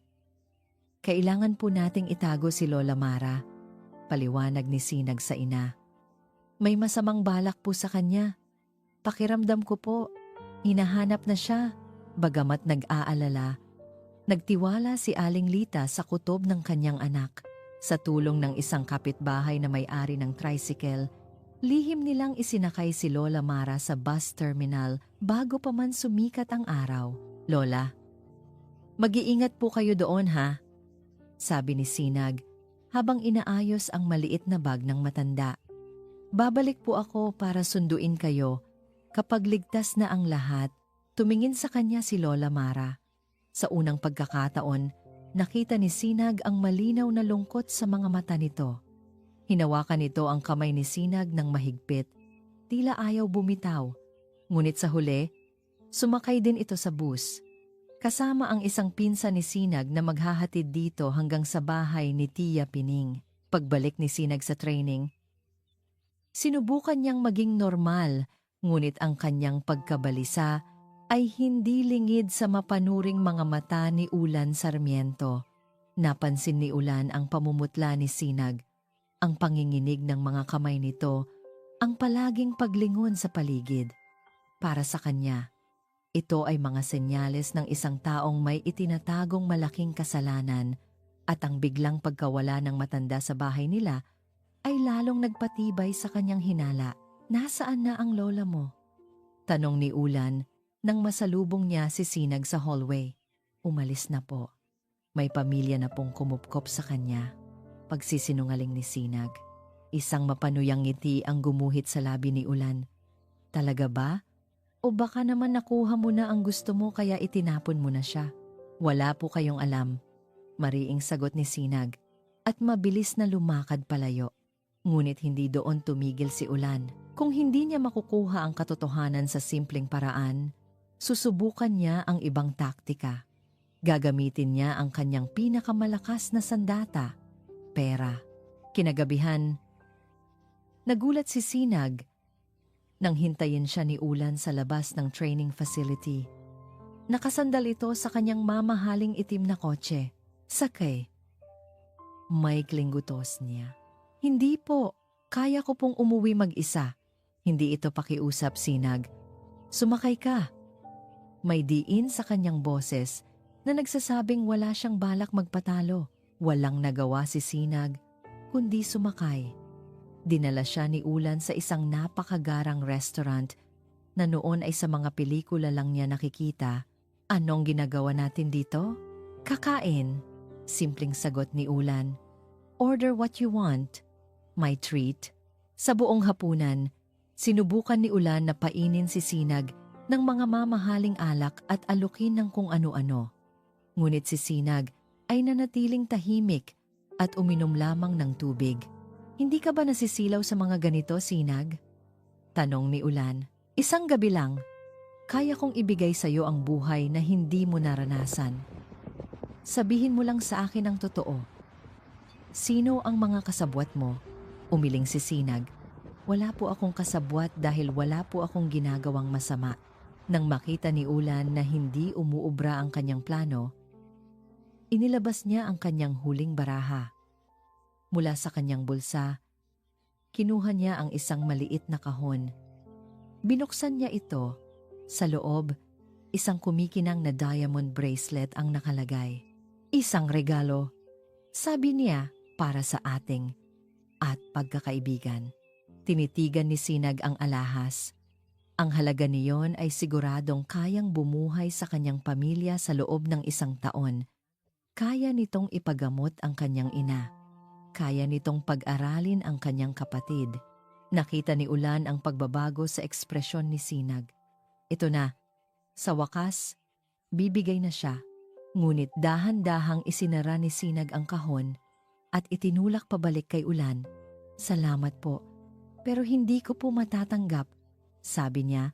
kailangan po nating itago si Lola Mara, paliwanag ni Sinag sa ina. May masamang balak po sa kanya. Pakiramdam ko po, hinahanap na siya. Bagamat nag-aalala, nagtiwala si Aling Lita sa kutob ng kanyang anak. Sa tulong ng isang kapitbahay na may-ari ng tricycle, lihim nilang isinakay si Lola Mara sa bus terminal bago pa man sumikat ang araw. Lola, mag-iingat po kayo doon ha, sabi ni Sinag habang inaayos ang maliit na bag ng matanda. Babalik po ako para sunduin kayo kapag ligtas na ang lahat. Tumingin sa kanya si Lola Mara. Sa unang pagkakataon, nakita ni Sinag ang malinaw na lungkot sa mga mata nito. Hinawakan nito ang kamay ni Sinag ng mahigpit. Tila ayaw bumitaw. Ngunit sa huli, sumakay din ito sa bus. Kasama ang isang pinsan ni Sinag na maghahatid dito hanggang sa bahay ni Tia Pining. Pagbalik ni Sinag sa training, sinubukan niyang maging normal, ngunit ang kanyang pagkabalisa ay hindi lingid sa mapanuring mga mata ni Ulan Sarmiento. Napansin ni Ulan ang pamumutla ni Sinag, ang panginginig ng mga kamay nito, ang palaging paglingon sa paligid. Para sa kanya, ito ay mga senyales ng isang taong may itinatagong malaking kasalanan at ang biglang pagkawala ng matanda sa bahay nila ay lalong nagpatibay sa kanyang hinala. Nasaan na ang lola mo? Tanong ni Ulan nang masalubong niya si Sinag sa hallway. Umalis na po. May pamilya na pong kumupkop sa kanya. Pagsisinungaling ni Sinag. Isang mapanuyang ngiti ang gumuhit sa labi ni Ulan. Talaga ba? O baka naman nakuha mo na ang gusto mo kaya itinapon mo na siya? Wala po kayong alam. Mariing sagot ni Sinag at mabilis na lumakad palayo. Ngunit hindi doon tumigil si Ulan. Kung hindi niya makukuha ang katotohanan sa simpleng paraan, susubukan niya ang ibang taktika. Gagamitin niya ang kanyang pinakamalakas na sandata, pera. Kinagabihan, nagulat si Sinag nang hintayin siya ni Ulan sa labas ng training facility. Nakasandal ito sa kanyang mamahaling itim na kotse. Sakay. Maikling gutos niya. Hindi po, kaya ko pong umuwi mag-isa. Hindi ito pakiusap, Sinag. Sumakay ka. May diin sa kanyang boses na nagsasabing wala siyang balak magpatalo. Walang nagawa si Sinag, kundi sumakay. Dinala siya ni Ulan sa isang napakagarang restaurant na noon ay sa mga pelikula lang niya nakikita. Anong ginagawa natin dito? Kakain. Simpleng sagot ni Ulan. Order what you want. My treat. Sa buong hapunan, sinubukan ni Ulan na painin si Sinag ng mga mamahaling alak at alukin ng kung ano-ano. Ngunit si Sinag ay nanatiling tahimik at uminom lamang ng tubig. Hindi ka ba nasisilaw sa mga ganito, Sinag? Tanong ni Ulan. Isang gabi lang, kaya kong ibigay sa iyo ang buhay na hindi mo naranasan. Sabihin mo lang sa akin ang totoo. Sino ang mga kasabwat mo? Umiling si Sinag. Wala po akong kasabwat dahil wala po akong ginagawang masama. Nang makita ni Ulan na hindi umuubra ang kanyang plano, inilabas niya ang kanyang huling baraha. Mula sa kanyang bulsa, kinuha niya ang isang maliit na kahon. Binuksan niya ito. Sa loob, isang kumikinang na diamond bracelet ang nakalagay. Isang regalo, sabi niya, para sa ating at pagkakaibigan. Tinitigan ni Sinag ang alahas. Ang halaga niyon ay siguradong kayang bumuhay sa kanyang pamilya sa loob ng 1 taon. Kaya nitong ipagamot ang kanyang ina. Kaya nitong pag-aralin ang kanyang kapatid. Nakita ni Ulan ang pagbabago sa ekspresyon ni Sinag. Ito na, sa wakas, bibigay na siya. Ngunit dahan-dahang isinara ni Sinag ang kahon at itinulak pabalik kay Ulan. Salamat po, pero hindi ko po matatanggap. Sabi niya,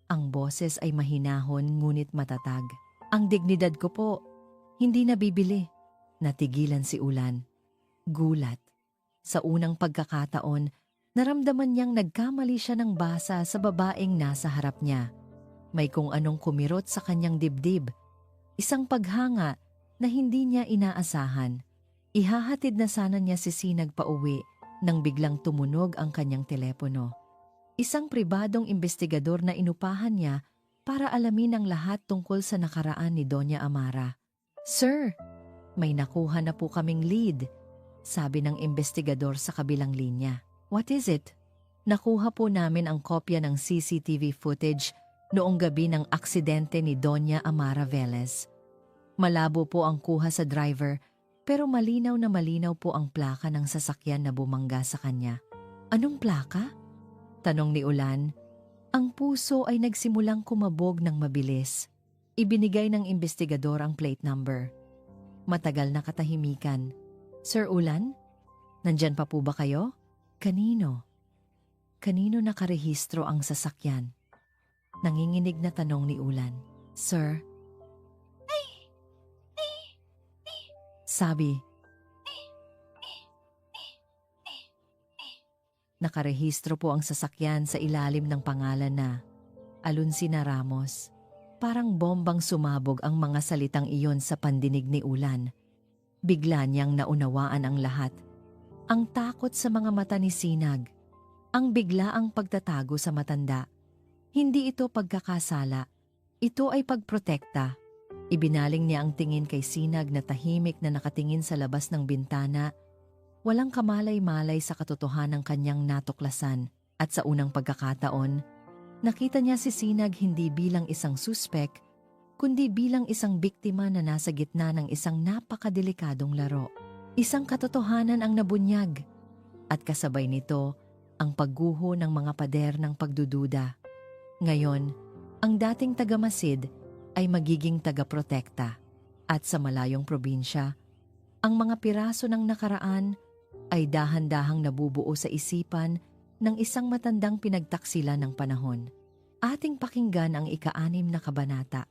ang boses ay mahinahon ngunit matatag. Ang dignidad ko po, hindi nabibili. Natigilan si Ulan. Gulat. Sa unang pagkakataon, naramdaman niyang nagkamali siya ng basa sa babaeng nasa harap niya. May kung anong kumirot sa kanyang dibdib. Isang paghanga na hindi niya inaasahan. Ihahatid na sana niya si Sinag pauwi nang biglang tumunog ang kanyang telepono. Isang pribadong investigador na inupahan niya para alamin ang lahat tungkol sa nakaraan ni Doña Amara. Sir, may nakuha na po kaming lead, sabi ng investigador sa kabilang linya. What is it? Nakuha po namin ang kopya ng CCTV footage noong gabi ng aksidente ni Doña Amara Velez. Malabo po ang kuha sa driver pero malinaw na malinaw po ang plaka ng sasakyan na bumangga sa kanya. Anong plaka? Tanong ni Ulan. Ang puso ay nagsimulang kumabog ng mabilis. Ibinigay ng investigador ang plate number. Matagal na katahimikan. Sir Ulan, nandyan pa po ba kayo? Kanino? Kanino nakarehistro ang sasakyan? Nanginginig na tanong ni Ulan. Sir? Sabi. Nakarehistro po ang sasakyan sa ilalim ng pangalan na Aluncina Ramos. Parang bombang sumabog ang mga salitang iyon sa pandinig ni Ulan. Bigla niyang naunawaan ang lahat. Ang takot sa mga mata ni Sinag. Ang biglaang pagtatago sa matanda. Hindi ito pagkakasala. Ito ay pagprotekta. Ibinaling niya ang tingin kay Sinag na tahimik na nakatingin sa labas ng bintana. Walang kamalay-malay sa katotohanan ng kanyang natuklasan. At sa unang pagkakataon, nakita niya si Sinag hindi bilang isang suspek, kundi bilang isang biktima na nasa gitna ng isang napakadelikadong laro. Isang katotohanan ang nabunyag, at kasabay nito ang pagguho ng mga pader ng pagdududa. Ngayon, ang dating tagamasid ay magiging tagaprotekta, at sa malayong probinsya, ang mga piraso ng nakaraan ay dahan-dahang nabubuo sa isipan ng isang matandang pinagtaksilan ng panahon. Ating pakinggan ang ika-6 na kabanata.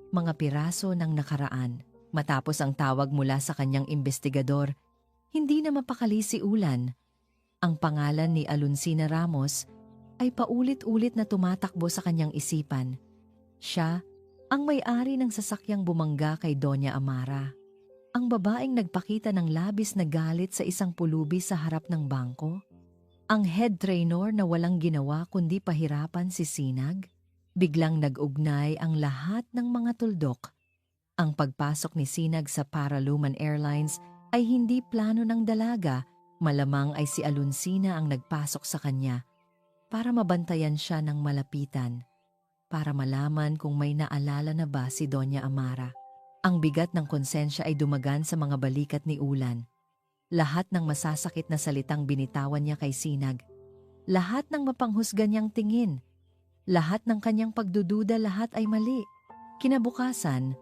Mga piraso ng nakaraan. Matapos ang tawag mula sa kanyang investigador, hindi na mapakali si Ulan. Ang pangalan ni Aluncina Ramos ay paulit-ulit na tumatakbo sa kanyang isipan. Siya ang may-ari ng sasakyang bumangga kay Doña Amara. Ang babaeng nagpakita ng labis na galit sa isang pulubi sa harap ng bangko. Ang head trainer na walang ginawa kundi pahirapan si Sinag. Biglang nag-ugnay ang lahat ng mga tuldok. Ang pagpasok ni Sinag sa Paraluman Airlines ay hindi plano ng dalaga, malamang ay si Aluncina ang nagpasok sa kanya para mabantayan siya ng malapitan, para malaman kung may naalala na ba si Doña Amara. Ang bigat ng konsensya ay dumagan sa mga balikat ni Ulan. Lahat ng masasakit na salitang binitawan niya kay Sinag. Lahat ng mapanghusga niyang tingin. Lahat ng kanyang pagdududa, lahat ay mali. Kinabukasan,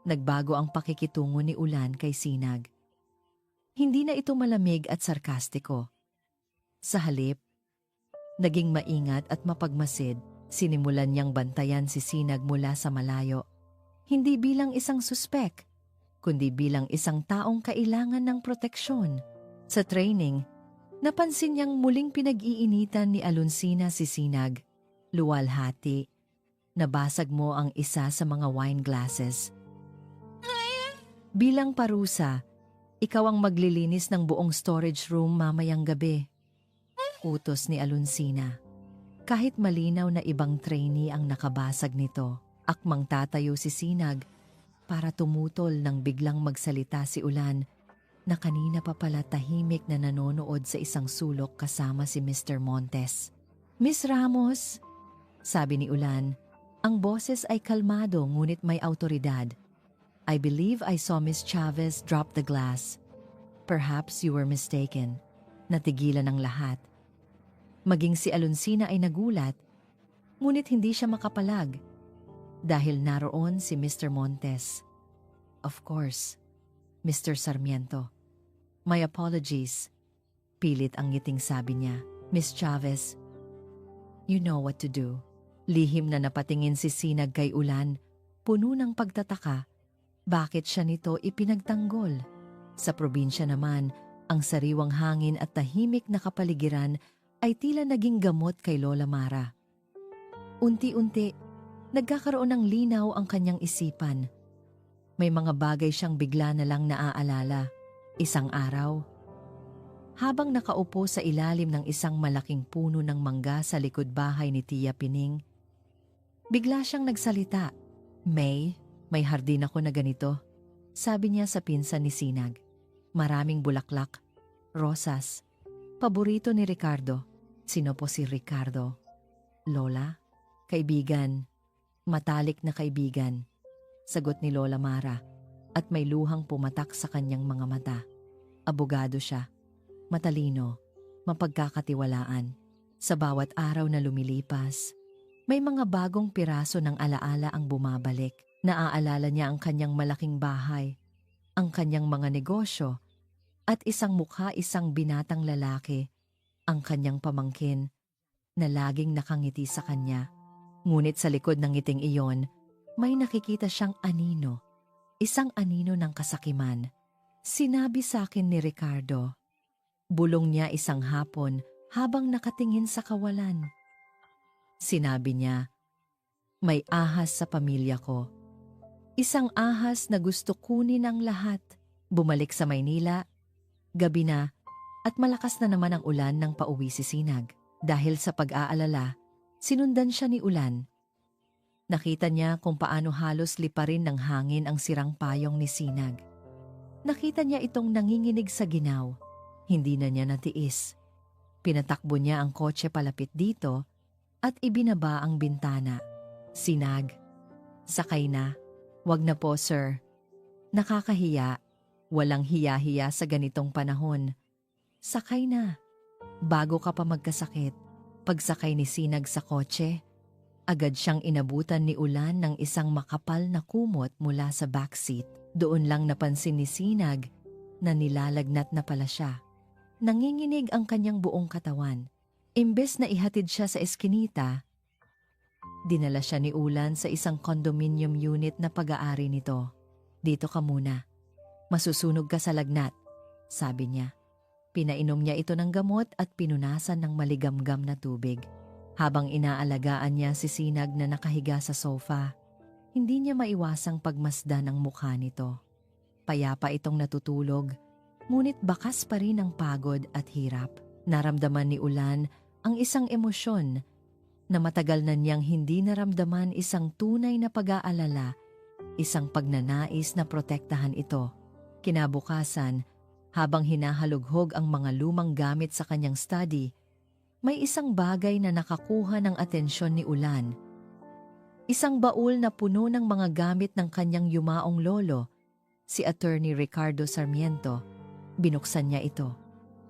nagbago ang pakikitungo ni Ulan kay Sinag. Hindi na ito malamig at sarkastiko. Sa halip, naging maingat at mapagmasid, sinimulan niyang bantayan si Sinag mula sa malayo. Hindi bilang isang suspek, kundi bilang isang taong kailangan ng proteksyon. Sa training, napansin niyang muling pinag-iinitan ni Aluncina si Sinag. Luwalhati, nabasag mo ang isa sa mga wine glasses. Bilang parusa, ikaw ang maglilinis ng buong storage room mamayang gabi. Utos ni Aluncina. Kahit malinaw na ibang trainee ang nakabasag nito, akmang tatayo si Sinag para tumutol nang biglang magsalita si Ulan na kanina pa pala tahimik na nanonood sa isang sulok kasama si Mr. Montes. Miss Ramos, sabi ni Ulan, ang boses ay kalmado ngunit may autoridad. I believe I saw Miss Chavez drop the glass. Perhaps you were mistaken. Natigilan ang lahat. Maging si Aluncina ay nagulat, ngunit hindi siya makapalag dahil naroon si Mr. Montes. Of course, Mr. Sarmiento. My apologies. Pilit ang ngiting sabi niya. Miss Chavez, you know what to do. Lihim na napatingin si Sinag kay Ulan, puno ng pagtataka. Bakit siya nito ipinagtanggol? Sa probinsya naman, ang sariwang hangin at tahimik na kapaligiran ay tila naging gamot kay Lola Mara. Unti-unti, nagkakaroon ng linaw ang kanyang isipan. May mga bagay siyang bigla na lang naaalala. Isang araw, habang nakaupo sa ilalim ng isang malaking puno ng mangga sa likod bahay ni Tia Pining, bigla siyang nagsalita. May hardin ako na ganito, sabi niya sa pinsan ni Sinag. Maraming bulaklak, rosas, paborito ni Ricardo. Sino po si Ricardo? Lola? Kaibigan. Matalik na kaibigan. Sagot ni Lola Mara at may luhang pumatak sa kanyang mga mata. Abogado siya. Matalino. Mapagkakatiwalaan. Sa bawat araw na lumilipas, may mga bagong piraso ng alaala ang bumabalik. Naaalala niya ang kanyang malaking bahay, ang kanyang mga negosyo, at isang mukha, isang binatang lalaki, ang kanyang pamangkin, na laging nakangiti sa kanya. Ngunit sa likod ng ngiting iyon, may nakikita siyang anino, isang anino ng kasakiman. Sinabi sa akin ni Ricardo. Bulong niya isang hapon habang nakatingin sa kawalan. Sinabi niya, may ahas sa pamilya ko. Isang ahas na gusto kunin ang lahat. Bumalik sa Maynila, gabi na, at malakas na naman ang ulan nang pauwi si Sinag. Dahil sa pag-aalala, sinundan siya ni Ulan. Nakita niya kung paano halos liparin ng hangin ang sirang payong ni Sinag. Nakita niya itong nanginginig sa ginaw. Hindi na niya natiis. Pinatakbo niya ang kotse palapit dito at ibinaba ang bintana. Sinag, sakay na. Wag na po, sir. Nakakahiya. Walang hiya-hiya sa ganitong panahon. Sakay na. Bago ka pa magkasakit, pagsakay ni Sinag sa kotse, agad siyang inabutan ni Ulan ng isang makapal na kumot mula sa backseat. Doon lang napansin ni Sinag na nilalagnat na pala siya. Nanginginig ang kanyang buong katawan. Imbes na ihatid siya sa eskinita, dinala siya ni Ulan sa isang condominium unit na pag-aari nito. Dito ka muna. Masusunog ka sa lagnat, sabi niya. Pinainom niya ito ng gamot at pinunasan ng maligamgam na tubig. Habang inaalagaan niya si Sinag na nakahiga sa sofa, hindi niya maiwasang pagmasdan ang mukha nito. payapa itong natutulog, ngunit bakas pa rin ang pagod at hirap. Naramdaman ni Ulan ang isang emosyon na matagal na niyang hindi naramdaman, isang tunay na pag-aalala, isang pagnanais na protektahan ito. Kinabukasan, habang hinahalughog ang mga lumang gamit sa kanyang study, may isang bagay na nakakuha ng atensyon ni Ulan. Isang baul na puno ng mga gamit ng kanyang yumaong lolo, si Attorney Ricardo Sarmiento. Binuksan niya ito.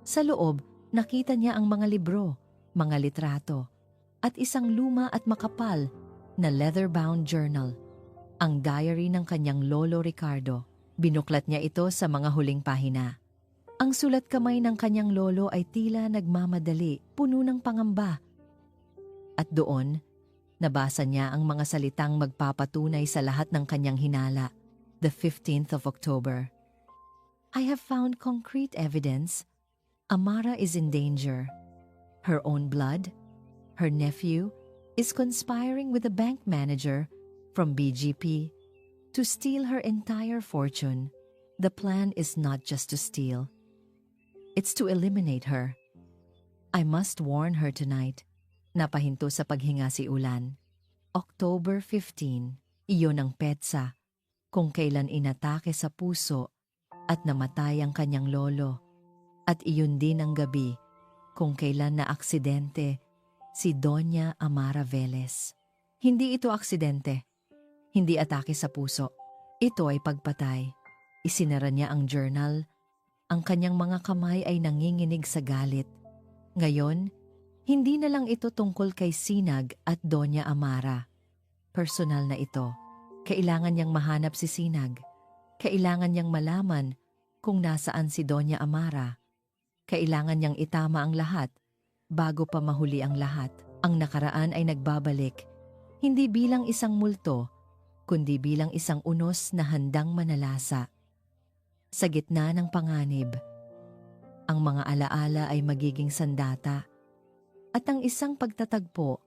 Sa loob, nakita niya ang mga libro, mga litrato, at isang luma at makapal na leather-bound journal, ang diary ng kanyang lolo Ricardo. Binuklat niya ito sa mga huling pahina. Ang sulat kamay ng kanyang lolo ay tila nagmamadali, puno ng pangamba. At doon, nabasa niya ang mga salitang magpapatunay sa lahat ng kanyang hinala. The 15th of October. I have found concrete evidence. Amara is in danger. Her own blood, her nephew, is conspiring with the bank manager from BGP to steal her entire fortune. The plan is not just to steal. It's to eliminate her. I must warn her tonight. Napahinto sa paghinga si Ulan. October 15, iyon ang petsa kung kailan inatake sa puso at namatay ang kanyang lolo. At iyon din ang gabi kung kailan na aksidente si Doña Amara Velez. Hindi ito aksidente. Hindi atake sa puso. Ito ay pagpatay. Isinara niya ang journal. Ang kanyang mga kamay ay nanginginig sa galit. Ngayon, hindi na lang ito tungkol kay Sinag at Doña Amara. Personal na ito. Kailangan niyang mahanap si Sinag. Kailangan niyang malaman kung nasaan si Doña Amara. Kailangan niyang itama ang lahat bago pa mahuli ang lahat. Ang nakaraan ay nagbabalik, hindi bilang isang multo, kundi bilang isang unos na handang manalasa. Sa gitna ng panganib, ang mga alaala ay magiging sandata at ang isang pagtatagpo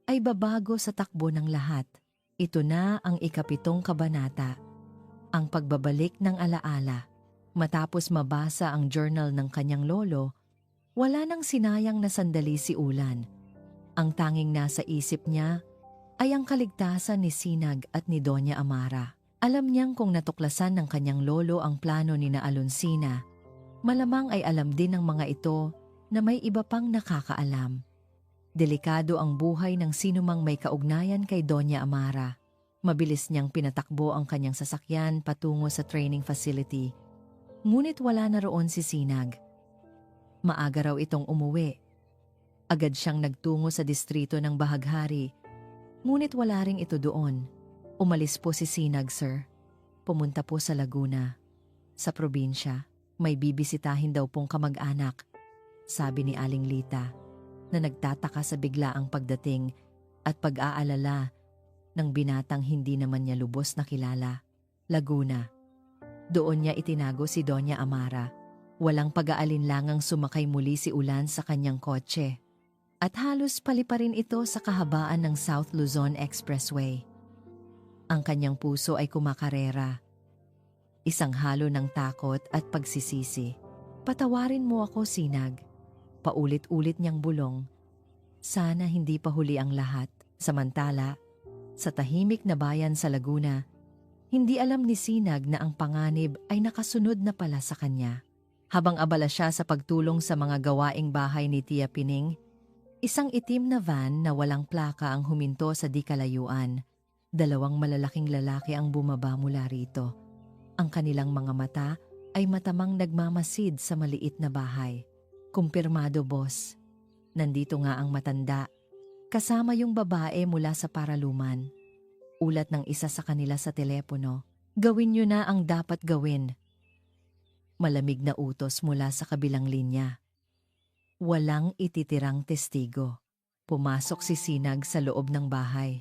ay babago sa takbo ng lahat. Ito na ang ikapitong kabanata, ang pagbabalik ng alaala. Matapos mabasa ang journal ng kanyang lolo, wala nang sinayang na sandali si Ulan. Ang tanging nasa isip niya ay ang kaligtasan ni Sinag at ni Doña Amara. Alam niyang kung natuklasan ng kanyang lolo ang plano ni na Alonsina, malamang ay alam din ng mga ito na may iba pang nakakaalam. Delikado ang buhay ng sinumang may kaugnayan kay Doña Amara. Mabilis niyang pinatakbo ang kanyang sasakyan patungo sa training facility. Ngunit wala na roon si Sinag. Maaga raw itong umuwi. Agad siyang nagtungo sa distrito ng Bahaghari. Ngunit wala ring ito doon. Umalis po si Sinag, sir. Pumunta po sa Laguna. Sa probinsya, may bibisitahin daw pong kamag-anak, sabi ni Aling Lita, na nagtataka sa biglaang pagdating at pag-aalala ng binatang hindi naman niya lubos na kilala. Laguna. Doon niya itinago si Doña Amara. Walang pag-aalinlangang sumakay muli si Ulan sa kanyang kotse. At halos paliparin ito sa kahabaan ng South Luzon Expressway. Ang kanyang puso ay kumakarera. Isang halo ng takot at pagsisisi. Patawarin mo ako, Sinag. Paulit-ulit niyang bulong. Sana hindi pa huli ang lahat. Samantala, sa tahimik na bayan sa Laguna, hindi alam ni Sinag na ang panganib ay nakasunod na pala sa kanya. Habang abala siya sa pagtulong sa mga gawaing bahay ni Tia Pining, isang itim na van na walang plaka ang huminto sa di kalayuan. Dalawang malalaking lalaki ang bumaba mula rito. Ang kanilang mga mata ay matamang nagmamasid sa maliit na bahay. Kumpirmado, boss. Nandito nga ang matanda. Kasama yung babae mula sa paraluman. Ulat ng isa sa kanila sa telepono. Gawin niyo na ang dapat gawin. Malamig na utos mula sa kabilang linya. Walang ititirang testigo. Pumasok si Sinag sa loob ng bahay.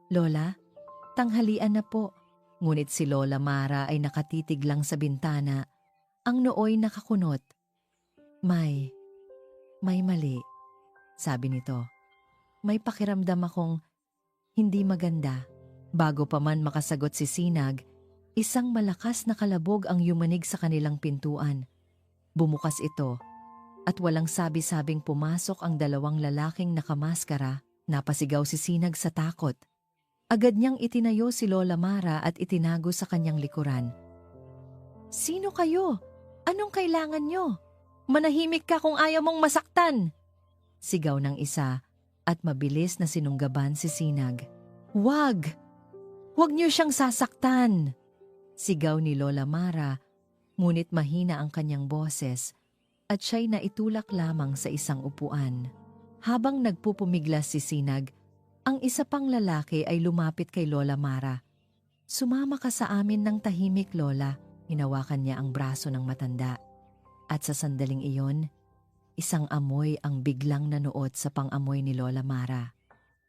Lola, tanghalian na po. Ngunit si Lola Mara ay nakatitig lang sa bintana. Ang nooy nakakunot. May mali, sabi nito. May pakiramdam akong hindi maganda. Bago pa man makasagot si Sinag, Isang malakas na kalabog ang yumanig sa kanilang pintuan. Bumukas ito at walang sabi-sabing pumasok ang dalawang lalaking nakamaskara. Napasigaw si Sinag sa takot. Agad niyang itinayo si Lola Mara at itinago sa kanyang likuran. "Sino kayo? Anong kailangan nyo? Manahimik ka kung ayaw mong masaktan!" Sigaw ng isa at mabilis na sinunggaban si Sinag. "Wag! Huwag niyo siyang sasaktan!" Sigaw ni Lola Mara, ngunit mahina ang kanyang boses at siya'y naitulak lamang sa isang upuan. Habang nagpupumiglas si Sinag, ang isa pang lalaki ay lumapit kay Lola Mara. "Sumama ka sa amin ng tahimik, Lola." Hinawakan niya ang braso ng matanda. At sa sandaling iyon, isang amoy ang biglang nanuot sa pang-amoy ni Lola Mara.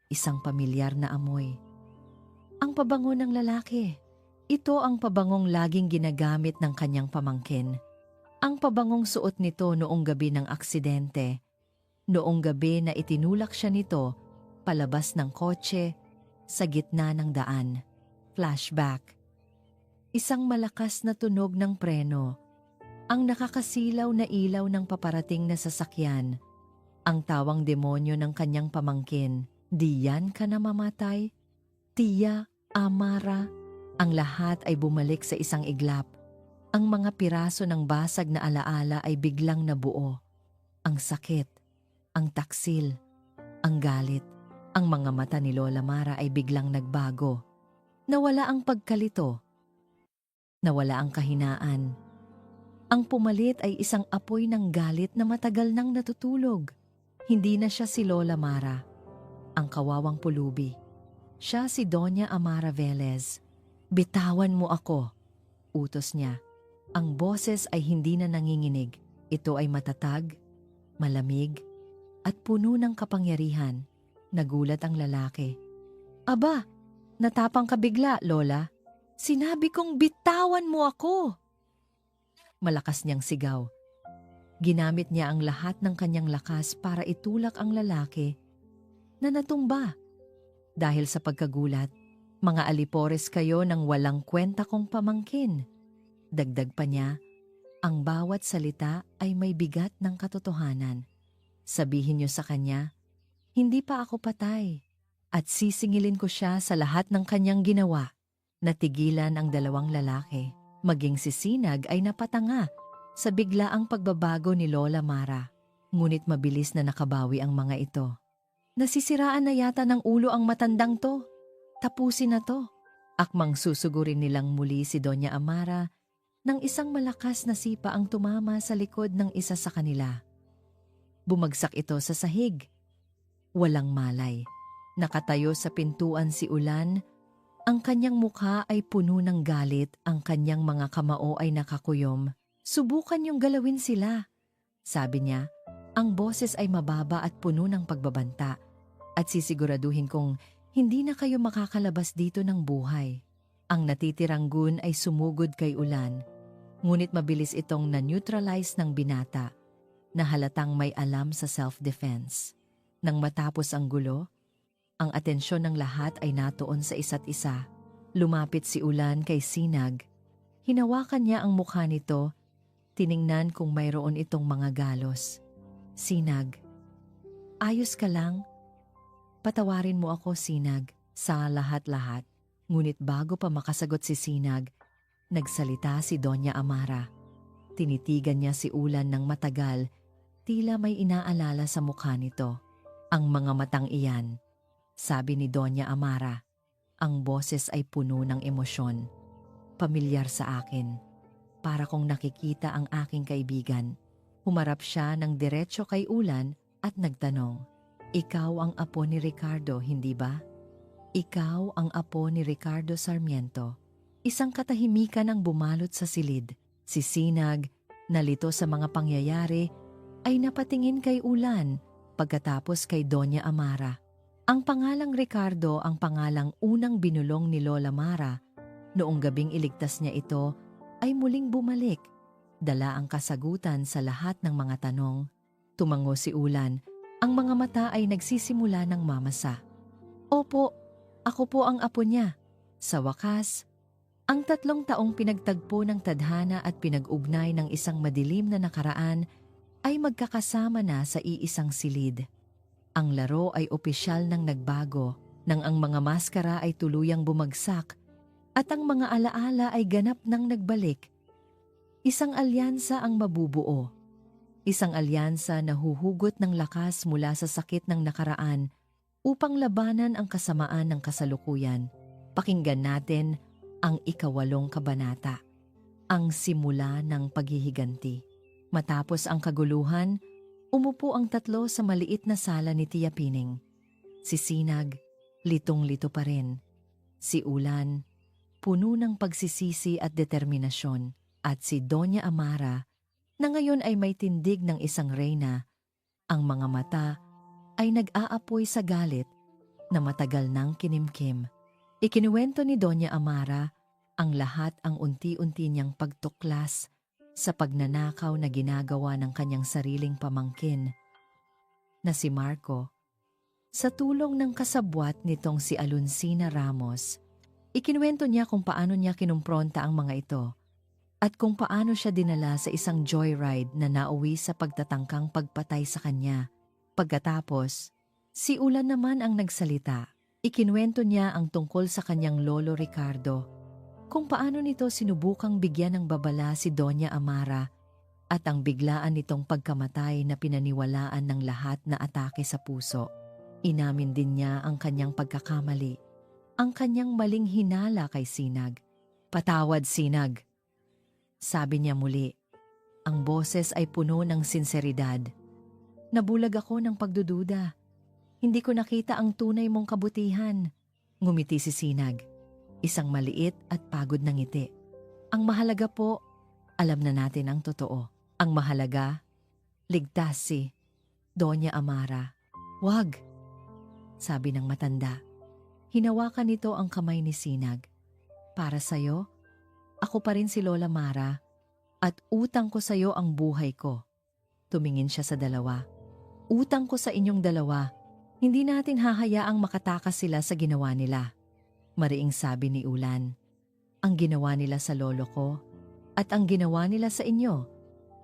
Isang pamilyar na amoy. Ang pabango ng lalaki. Ito ang pabangong laging ginagamit ng kanyang pamangkin. Ang pabangong suot nito noong gabi ng aksidente. Noong gabi na itinulak siya nito palabas ng kotse sa gitna ng daan. Flashback. Isang malakas na tunog ng preno. Ang nakakasilaw na ilaw ng paparating na sasakyan. Ang tawang demonyo ng kanyang pamangkin. "Diyan ka na mamatay? Tia, Amara." Ang lahat ay bumalik sa isang iglap. Ang mga piraso ng basag na alaala ay biglang nabuo. Ang sakit, ang taksil, ang galit. Ang mga mata ni Lola Mara ay biglang nagbago. Nawala ang pagkalito. Nawala ang kahinaan. Ang pumalit ay isang apoy ng galit na matagal nang natutulog. Hindi na siya si Lola Mara, ang kawawang pulubi. Siya si Doña Amara Velez. "Bitawan mo ako," utos niya. Ang boses ay hindi na nanginginig. Ito ay matatag, malamig, at puno ng kapangyarihan. Nagulat ang lalaki. "Aba, natapang ka bigla, Lola. Sinabi kong bitawan mo ako!" Malakas niyang sigaw. Ginamit niya ang lahat ng kanyang lakas para itulak ang lalaki na natumba. Dahil sa pagkagulat, "Mga alipores kayo ng walang kwenta kong pamangkin." Dagdag pa niya, ang bawat salita ay may bigat ng katotohanan. "Sabihin niyo sa kanya, hindi pa ako patay at sisingilin ko siya sa lahat ng kanyang ginawa." Natigilan ang dalawang lalaki. Maging si Sinag ay napatanga sa biglaang pagbabago ni Lola Mara. Ngunit mabilis na nakabawi ang mga ito. "Nasisiraan na yata ng ulo ang matandang to. Tapusin na to." Akmang susugurin nilang muli si Doña Amara nang isang malakas na sipa ang tumama sa likod ng isa sa kanila. Bumagsak ito sa sahig. Walang malay. Nakatayo sa pintuan si Ulan. Ang kanyang mukha ay puno ng galit, ang kanyang mga kamao ay nakakuyom. "Subukan niyong galawin sila," sabi niya. Ang boses ay mababa at puno ng pagbabanta. "At sisiguraduhin kong hindi na kayo makakalabas dito ng buhay." Ang natitirang gun ay sumugod kay Ulan. Ngunit mabilis itong na-neutralize ng binata na halatang may alam sa self-defense. Nang matapos ang gulo, ang atensyon ng lahat ay natuon sa isa't isa. Lumapit si Ulan kay Sinag. Hinawakan niya ang mukha nito, tiningnan kung mayroon itong mga galos. "Sinag, ayos ka lang? Patawarin mo ako, Sinag, sa lahat-lahat." Ngunit bago pa makasagot si Sinag, nagsalita si Doña Amara. Tinitigan niya si Ulan ng matagal, tila may inaalala sa mukha nito. "Ang mga matang iyan," sabi ni Doña Amara. Ang boses ay puno ng emosyon. "Pamilyar sa akin. Para kong nakikita ang aking kaibigan." Humarap siya ng diretso kay Ulan at nagtanong, "Ikaw ang apo ni Ricardo, hindi ba?" "Ikaw ang apo ni Ricardo Sarmiento." Isang katahimikan ang bumalot sa silid. Si Sinag, nalito sa mga pangyayari, ay napatingin kay Ulan pagkatapos kay Doña Amara. Ang pangalang Ricardo ang pangalang unang binulong ni Lola Mara. Noong gabing iligtas niya ito, ay muling bumalik. Dala ang kasagutan sa lahat ng mga tanong. Tumango si Ulan. Ang mga mata ay nagsisimula ng mamasa. "Opo, ako po ang apo niya." Sa wakas, Ang 3 taong pinagtagpo ng tadhana at pinag-ugnay ng isang madilim na nakaraan ay magkakasama na sa iisang silid. Ang laro ay opisyal nang nagbago nang ang mga maskara ay tuluyang bumagsak at ang mga alaala ay ganap nang nagbalik. Isang alyansa ang mabubuo. Isang alyansa na huhugot ng lakas mula sa sakit ng nakaraan upang labanan ang kasamaan ng kasalukuyan. Pakinggan natin ang 8 kabanata, ang simula ng paghihiganti. Matapos ang kaguluhan, umupo ang 3 sa maliit na sala ni Tia Pining. Si Sinag, litong-lito pa rin. Si Ulan, puno ng pagsisisi at determinasyon. At si Doña Amara, na ngayon ay may tindig ng isang reyna, ang mga mata ay nag-aapoy sa galit na matagal nang kinimkim. Ikinuwento ni Doña Amara ang lahat ang unti-unti niyang pagtuklas sa pagnanakaw na ginagawa ng kanyang sariling pamangkin na si Marco. Sa tulong ng kasabwat nitong si Alonsina Ramos, ikinuwento niya kung paano niya kinumpronta ang mga ito at kung paano siya dinala sa isang joyride na nauwi sa pagtatangkang pagpatay sa kanya. Pagkatapos, si Ulan naman ang nagsalita. Ikinuwento niya ang tungkol sa kanyang lolo Ricardo, kung paano nito sinubukang bigyan ng babala si Doña Amara at ang biglaan nitong pagkamatay na pinaniwalaan ng lahat na atake sa puso. Inamin din niya ang kanyang pagkakamali, ang kanyang maling hinala kay Sinag. "Patawad, Sinag," sabi niya muli. Ang boses ay puno ng sinseridad. "Nabulag ako ng pagdududa. Hindi ko nakita ang tunay mong kabutihan." Ngumiti si Sinag, isang maliit at pagod na ngiti. "Ang mahalaga po, alam na natin ang totoo. Ang mahalaga, ligtas si Doña Amara." "Wag," sabi ng matanda. Hinawakan nito ang kamay ni Sinag. "Para sa'yo, ako pa rin si Lola Mara at utang ko sa'yo ang buhay ko." Tumingin siya sa dalawa. "Utang ko sa inyong dalawa. Hindi natin hahayaang makatakas sila sa ginawa nila." Mariing sabi ni Ulan. "Ang ginawa nila sa lolo ko at ang ginawa nila sa inyo,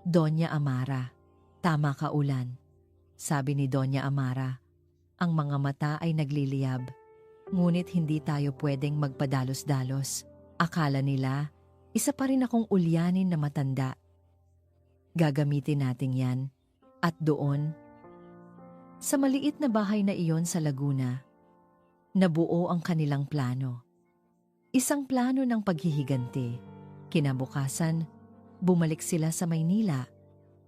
Doña Amara." "Tama ka, Ulan," sabi ni Doña Amara. Ang mga mata ay nagliliyab, ngunit hindi tayo pwedeng magpadalos-dalos. Akala nila, isa pa rin akong ulyanin na matanda. Gagamitin natin yan. At doon, sa maliit na bahay na iyon sa Laguna, nabuo ang kanilang plano. Isang plano ng paghihiganti. Kinabukasan, bumalik sila sa Maynila.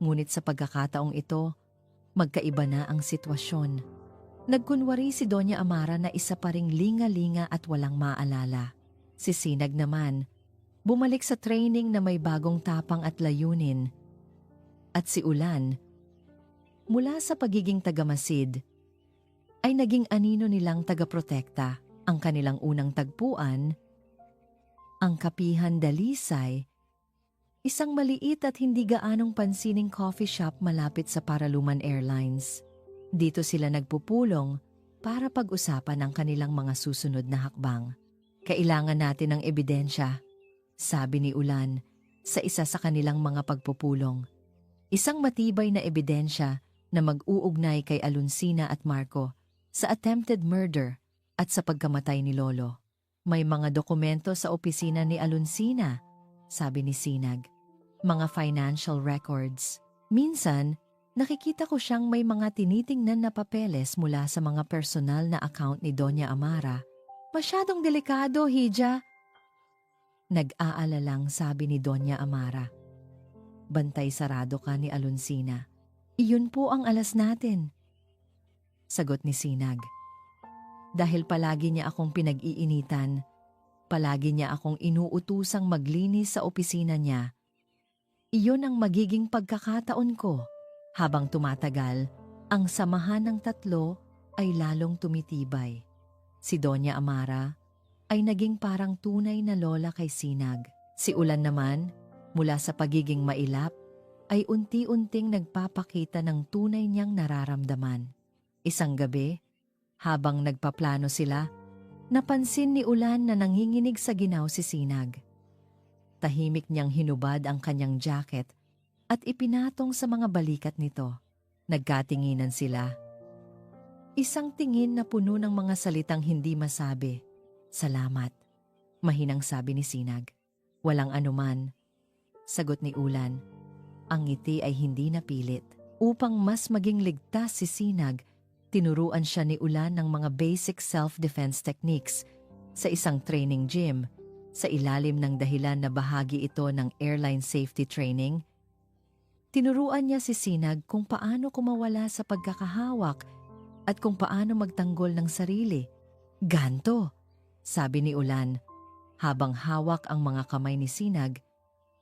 Ngunit sa pagkakataong ito, magkaiba na ang sitwasyon. Nagkunwari si Doña Amara na isa pa ring linga-linga at walang maalala. Si Sinag naman, bumalik sa training na may bagong tapang at layunin. At si Ulan, mula sa pagiging tagamasid, ay naging anino nilang tagaprotekta. Ang kanilang unang tagpuan, ang Kapihan Dalisay, isang maliit at hindi gaanong pansining coffee shop malapit sa Paraluman Airlines. Dito sila nagpupulong para pag-usapan ang kanilang mga susunod na hakbang. "Kailangan natin ng ebidensya," sabi ni Ulan sa isa sa kanilang mga pagpupulong. Isang matibay na ebidensya na mag-uugnay kay Alonsina at Marco sa attempted murder at sa pagkamatay ni Lolo. "May mga dokumento sa opisina ni Alonsina," sabi ni Sinag. "Mga financial records. Minsan, nakikita ko siyang may mga tinitingnan na papeles mula sa mga personal na account ni Doña Amara." "Masyadong delikado, Hija," nag-aalalang sabi ni Doña Amara. "Bantay sarado ka ni Alonsina. Iyon po ang alas natin," sagot ni Sinag. "Dahil palagi niya akong pinag-iinitan, palagi niya akong inuutusang maglinis sa opisina niya. Iyon ang magiging pagkakataon ko." Habang tumatagal, ang samahan ng 3 ay lalong tumitibay. Si Doña Amara ay naging parang tunay na lola kay Sinag. Si Ulan naman, mula sa pagiging mailap, ay unti-unting nagpapakita ng tunay niyang nararamdaman. Isang gabi, habang nagpaplano sila, Napansin ni Ulan na nanginginig sa ginaw si Sinag. Tahimik niyang hinubad ang kanyang jacket at ipinatong sa mga balikat nito. Nagkatinginan sila. Isang tingin na puno ng mga salitang hindi masabi. Salamat, mahinang sabi ni Sinag. Walang anuman, sagot ni Ulan. Ang ngiti ay hindi napilit. Upang mas maging ligtas si Sinag, tinuruan siya ni Ulan ng mga basic self-defense techniques sa isang training gym sa ilalim ng dahilan na bahagi ito ng airline safety training. Tinuruan niya si Sinag kung paano kumawala sa pagkakahawak at kung paano magtanggol ng sarili. Ganto, sabi ni Ulan. Habang hawak ang mga kamay ni Sinag,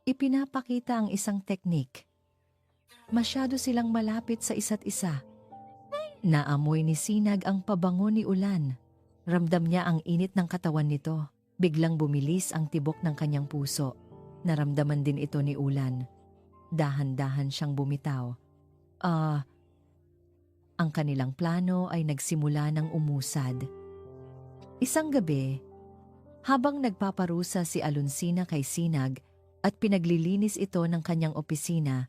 ipinapakita ang isang teknik. Masyado silang malapit sa isa't isa. Naamoy ni Sinag ang pabango ni Ulan. Ramdam niya ang init ng katawan nito. Biglang bumilis ang tibok ng kanyang puso. Naramdaman din ito ni Ulan. Dahan-dahan siyang bumitaw. Ang kanilang plano ay nagsimula ng umusad. Isang gabi, habang nagpaparusa si Alonsina kay Sinag at pinaglilinis ito ng kanyang opisina,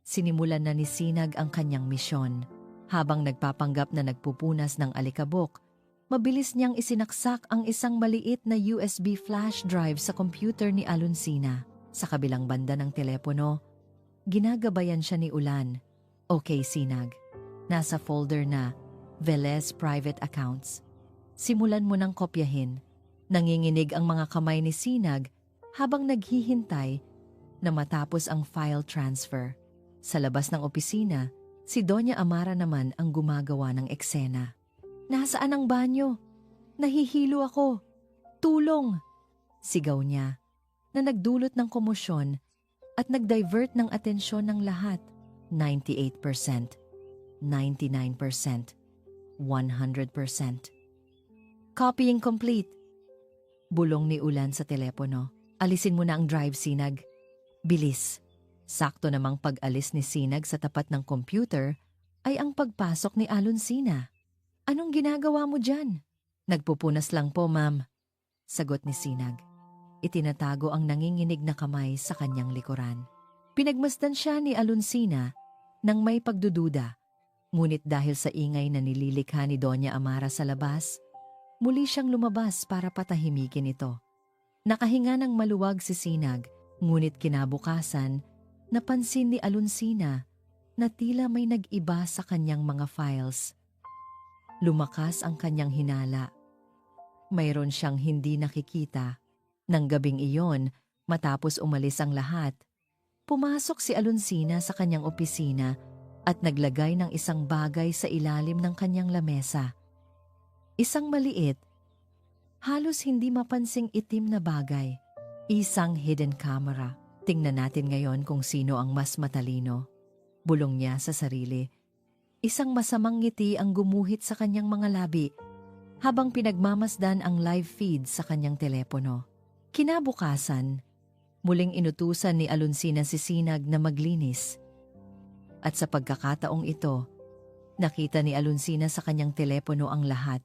sinimulan na ni Sinag ang kanyang misyon. Habang nagpapanggap na nagpupunas ng alikabok, mabilis niyang isinaksak ang isang maliit na USB flash drive sa computer ni Alonsina. Sa kabilang banda ng telepono, ginagabayan siya ni Ulan. Okay, Sinag. Nasa folder na Velez Private Accounts. Simulan mo nang kopyahin. Nanginginig ang mga kamay ni Sinag habang naghihintay na matapos ang file transfer. Sa labas ng opisina, si Doña Amara naman ang gumagawa ng eksena. Nasaan ang banyo? Nahihilo ako. Tulong! Sigaw niya na nagdulot ng komosyon at nag-divert ng atensyon ng lahat. 98%, 99%, 100%. Copying complete. Bulong ni Ulan sa telepono. Alisin mo na ang drive, Sinag. Bilis. Sakto namang pag-alis ni Sinag sa tapat ng computer ay ang pagpasok ni Alonsina. Anong ginagawa mo dyan? Nagpupunas lang po, ma'am. Sagot ni Sinag. Itinatago ang nanginginig na kamay sa kanyang likuran. Pinagmasdan siya ni Alonsina nang may pagdududa. Ngunit dahil sa ingay na nililikha ni Doña Amara sa labas, muli siyang lumabas para patahimikin ito. Nakahinga ng maluwag si Sinag, ngunit kinabukasan, napansin ni Alonsina na tila may nag-iba sa kanyang mga files. Lumakas ang kanyang hinala. Mayroon siyang hindi nakikita. Nang gabing iyon, matapos umalis ang lahat, pumasok si Alonsina sa kanyang opisina at naglagay ng isang bagay sa ilalim ng kanyang lamesa. Isang maliit, halos hindi mapansing itim na bagay. Isang hidden camera. Tingnan natin ngayon kung sino ang mas matalino. Bulong niya sa sarili. Isang masamang ngiti ang gumuhit sa kanyang mga labi habang pinagmamasdan ang live feed sa kanyang telepono. Kinabukasan, muling inutusan ni Alonsina si Sinag na maglinis. At sa pagkakataong ito, nakita ni Alonsina sa kanyang telepono ang lahat.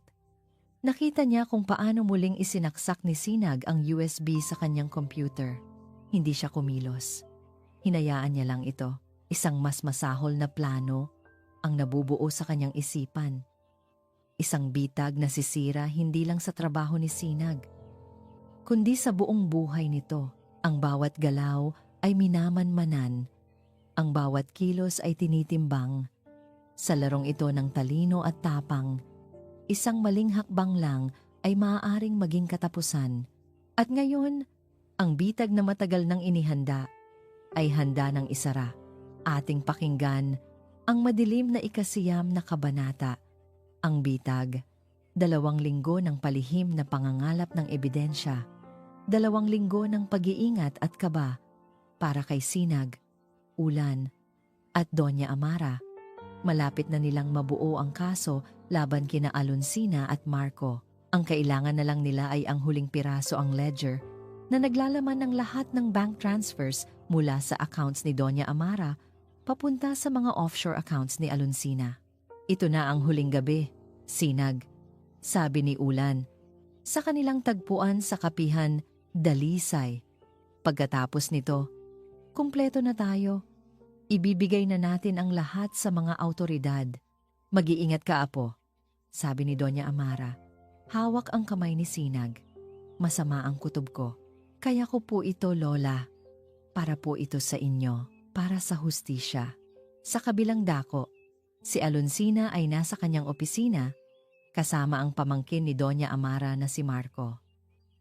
Nakita niya kung paano muling isinaksak ni Sinag ang USB sa kanyang computer. Hindi siya kumilos. Hinayaan niya lang ito. Isang mas masahol na plano ang nabubuo sa kanyang isipan. Isang bitag na sisira hindi lang sa trabaho ni Sinag, kundi sa buong buhay nito. Ang bawat galaw ay minamanmanan. Ang bawat kilos ay tinitimbang. Sa larong ito ng talino at tapang, isang maling hakbang lang ay maaaring maging katapusan. At ngayon, ang bitag na matagal nang inihanda ay handa ng isara. Ating pakinggan ang madilim na ikasiyam na kabanata. Ang bitag, 2 linggo ng palihim na pangangalap ng ebidensya, 2 linggo ng pag-iingat at kaba para kay Sinag, Ulan, at Doña Amara. Malapit na nilang mabuo ang kaso laban kina Alonsina at Marco. Ang kailangan na lang nila ay ang huling piraso, ang ledger, na naglalaman ng lahat ng bank transfers mula sa accounts ni Doña Amara papunta sa mga offshore accounts ni Alonsina. Ito na ang huling gabi, Sinag, sabi ni Ulan. sa kanilang tagpuan sa kapihan Dalisay. Pagkatapos nito, kumpleto na tayo. Ibibigay na natin ang lahat sa mga awtoridad. Mag-iingat ka, apo, sabi ni Doña Amara. Hawak ang kamay ni Sinag. Masama ang kutob ko. Kaya ko po ito, Lola. Para po ito sa inyo, para sa hustisya. Sa kabilang dako, si Alonsina ay nasa kanyang opisina kasama ang pamangkin ni Doña Amara na si Marco.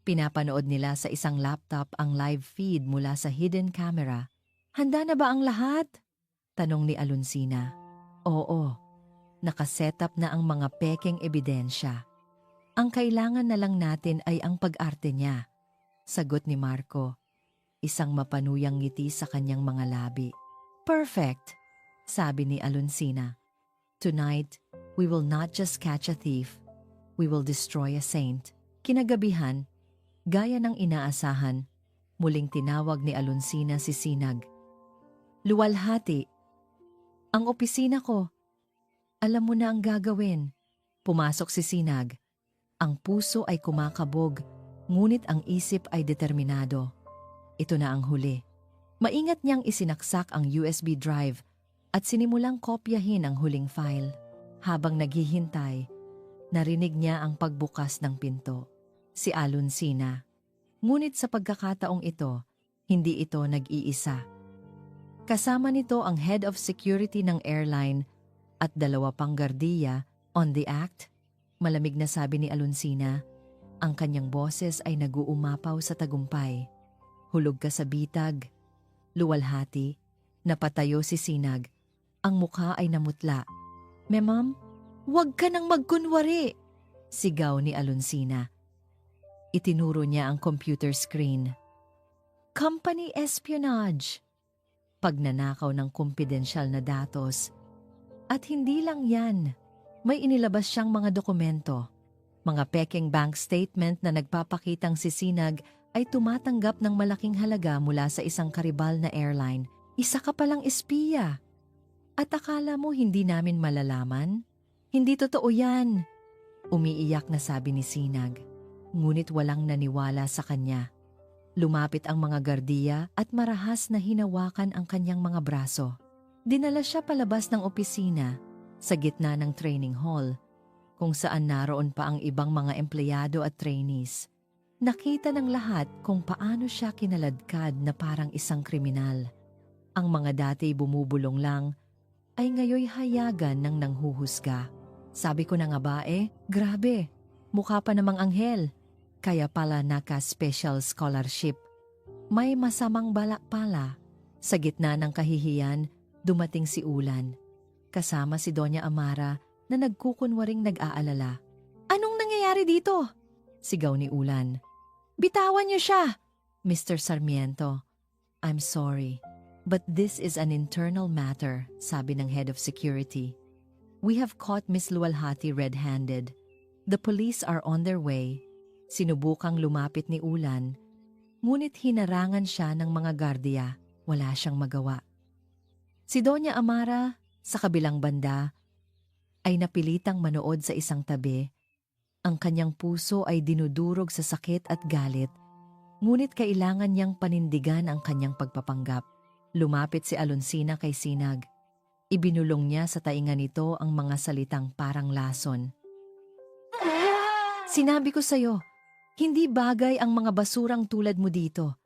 Pinapanood nila sa isang laptop ang live feed mula sa hidden camera. Handa na ba ang lahat? Tanong ni Alonsina. Oo, nakasetup na ang mga pekeng ebidensya. Ang kailangan na lang natin ay ang pag-arte niya. Sagot ni Marco, isang mapanuyang ngiti sa kanyang mga labi. Perfect, sabi ni Alonsina. Tonight, we will not just catch a thief, we will destroy a saint. Kinagabihan, gaya ng inaasahan, muling tinawag ni Alonsina si Sinag. Luwalhati, ang opisina ko. Alam mo na ang gagawin. Pumasok si Sinag. Ang puso ay kumakabog, ngunit ang isip ay determinado. Ito na ang huli. Maingat niyang isinaksak ang USB drive at sinimulang kopyahin ang huling file. Habang naghihintay, narinig niya ang pagbukas ng pinto. Si Alonsina. Ngunit sa pagkakataong ito, hindi ito nag-iisa. Kasama nito ang head of security ng airline at 2 pang gardiya on the act. Malamig na sabi ni Alonsina, ang kanyang boses ay nag-uumapaw sa tagumpay. Hulog ka sa bitag. Luwalhati, napatayo si Sinag. Ang mukha ay namutla. Ma'am, huwag ka nang magkunwari, sigaw ni Alonsina. Itinuro niya ang computer screen. Company espionage. Pagnanakaw ng kumpidensyal na datos. At hindi lang yan. May inilabas siyang mga dokumento. Mga pekeng bank statement na nagpapakitang si Sinag ay tumatanggap ng malaking halaga mula sa isang karibal na airline. Isa ka palang espiya. At akala mo hindi namin malalaman? Hindi totoo yan. Umiiyak na sabi ni Sinag. Ngunit walang naniwala sa kanya. Lumapit ang mga gardiya at marahas na hinawakan ang kanyang mga braso. Dinala siya palabas ng opisina sa gitna ng training hall, kung saan naroon pa ang ibang mga empleyado at trainees. Nakita ng lahat kung paano siya kinaladkad na parang isang kriminal. Ang mga dati bumubulong lang ay ngayoy hayagan ng nanghuhusga. Sabi ko na nga ba grabe, mukha pa namang anghel. Kaya pala naka-special scholarship. May masamang balak pala. Sa gitna ng kahihiyan, dumating si Ulan. Kasama si Doña Amara na nagkukunwaring nag-aalala. Anong nangyayari dito? Sigaw ni Ulan. Bitawan niyo siya! Mr. Sarmiento, I'm sorry, but this is an internal matter, sabi ng head of security. We have caught Miss Luwalhati red-handed. The police are on their way. Sinubukang lumapit ni Ulan, ngunit hinarangan siya ng mga gardiya. Wala siyang magawa. Si Doña Amara, sa kabilang banda, ay napilitang manood sa isang tabi. Ang kanyang puso ay dinudurog sa sakit at galit, ngunit kailangan niyang panindigan ang kanyang pagpapanggap. Lumapit si Alonsina kay Sinag. Ibinulong niya sa tainga nito ang mga salitang parang lason. Sinabi ko sa'yo, hindi bagay ang mga basurang tulad mo dito.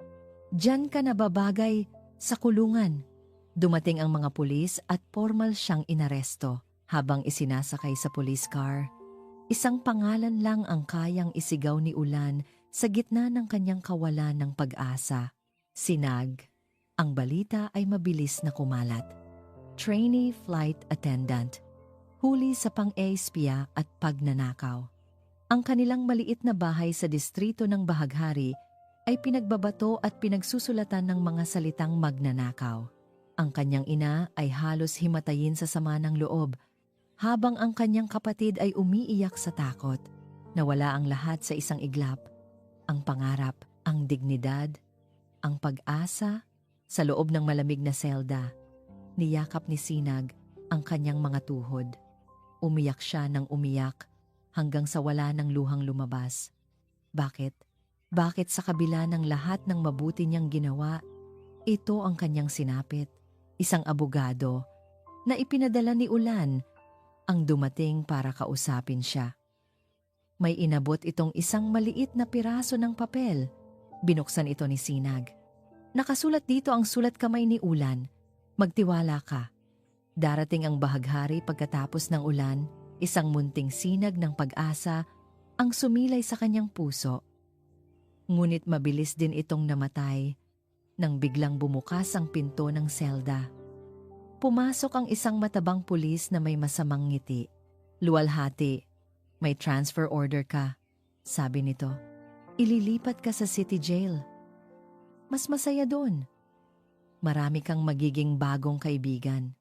Diyan ka nababagay sa kulungan. Dumating ang mga pulis at formal siyang inaresto. Habang isinasakay sa police car, isang pangalan lang ang kayang isigaw ni Ulan sa gitna ng kanyang kawalan ng pag-asa. Sinag. Ang balita ay mabilis na kumalat. Trainee flight attendant. Huli sa pang-espiya at pagnanakaw. Ang kanilang maliit na bahay sa distrito ng Bahaghari ay pinagbabato at pinagsusulatan ng mga salitang magnanakaw. Ang kanyang ina ay halos himatayin sa sama ng loob, habang ang kanyang kapatid ay umiiyak sa takot. Nawala ang lahat sa isang iglap. Ang pangarap, ang dignidad, ang pag-asa sa loob ng malamig na selda. Niyakap ni Sinag ang kanyang mga tuhod. Umiyak siya ng umiyak hanggang sa wala ng luhang lumabas. Bakit? Bakit sa kabila ng lahat ng mabuti niyang ginawa, ito ang kanyang sinapit, isang abogado na ipinadala ni Ulan ang dumating para kausapin siya. May inabot itong isang maliit na piraso ng papel. Binuksan ito ni Sinag. Nakasulat dito ang sulat kamay ni Ulan. Magtiwala ka. Darating ang bahaghari pagkatapos ng ulan, isang munting sinag ng pag-asa ang sumilay sa kanyang puso. Ngunit mabilis din itong namatay nang biglang bumukas ang pinto ng selda. Pumasok ang isang matabang pulis na may masamang ngiti. Luwalhati, may transfer order ka, sabi nito. Ililipat ka sa city jail. Mas masaya doon. Marami kang magiging bagong kaibigan.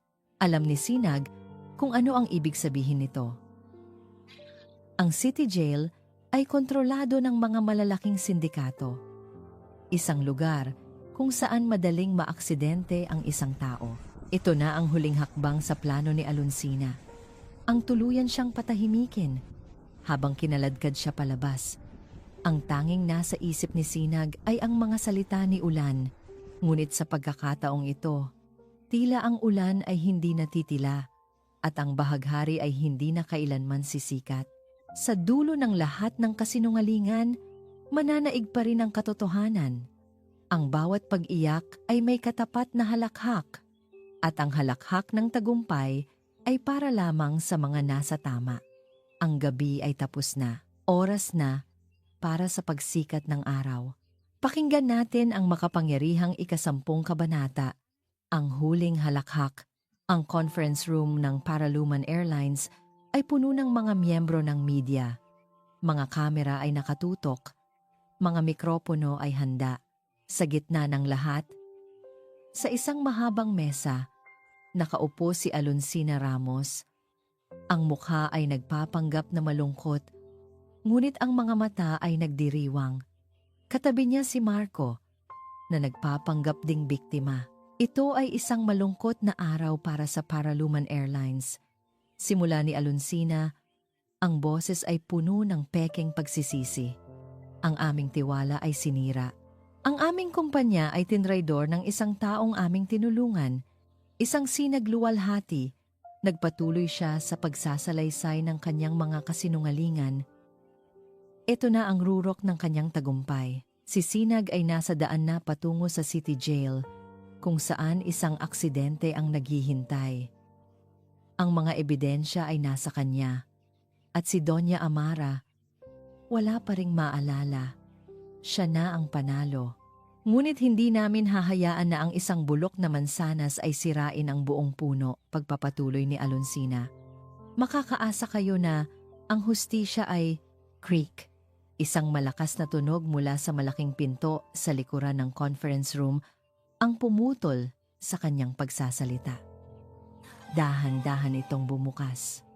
Alam ni Sinag kung ano ang ibig sabihin nito. Ang city jail ay kontrolado ng mga malalaking sindikato. Isang lugar kung saan madaling maaksidente ang isang tao. Ito na ang huling hakbang sa plano ni Alonsina. Ang tuluyan siyang patahimikin habang kinaladkad siya palabas. Ang tanging nasa isip ni Sinag ay ang mga salita ni Ulan. Ngunit sa pagkakataong ito, tila ang ulan ay hindi natitila at ang bahaghari ay hindi na kailanman sisikat. Sa dulo ng lahat ng kasinungalingan, mananaig pa rin ang katotohanan. Ang bawat pag-iyak ay may katapat na halakhak at ang halakhak ng tagumpay ay para lamang sa mga nasa tama. Ang gabi ay tapos na, oras na para sa pagsikat ng araw. Pakinggan natin ang makapangyarihang ika-10 kabanata, ang huling halakhak. Ang conference room ng Paraluman Airlines ay puno ng mga miyembro ng media. Mga kamera ay nakatutok, mga mikropono ay handa. Sa gitna ng lahat, sa isang mahabang mesa, nakaupo si Alonsina Ramos. Ang mukha ay nagpapanggap na malungkot, ngunit ang mga mata ay nagdiriwang. Katabi niya si Marco, na nagpapanggap ding biktima. Ito ay isang malungkot na araw para sa Paraluman Airlines. Simula ni Alonsina, ang boses ay puno ng pekeng pagsisisi. Ang aming tiwala ay sinira. Ang aming kumpanya ay tinraidor ng isang taong aming tinulungan. Isang sinagluwalhati, nagpatuloy siya sa pagsasalaysay ng kanyang mga kasinungalingan. Ito na ang rurok ng kanyang tagumpay. Si Sinag ay nasa daan na patungo sa city jail, kung saan isang aksidente ang naghihintay. Ang mga ebidensya ay nasa kanya, at si Doña Amara, wala pa ring maalala. Siya na ang panalo. Ngunit hindi namin hahayaan na ang isang bulok na mansanas ay sirain ang buong puno, pagpapatuloy ni Alonsina. Makakaasa kayo na ang hustisya ay creak. Isang malakas na tunog mula sa malaking pinto sa likuran ng conference room ang pumutol sa kanyang pagsasalita. Dahan-dahan itong bumukas.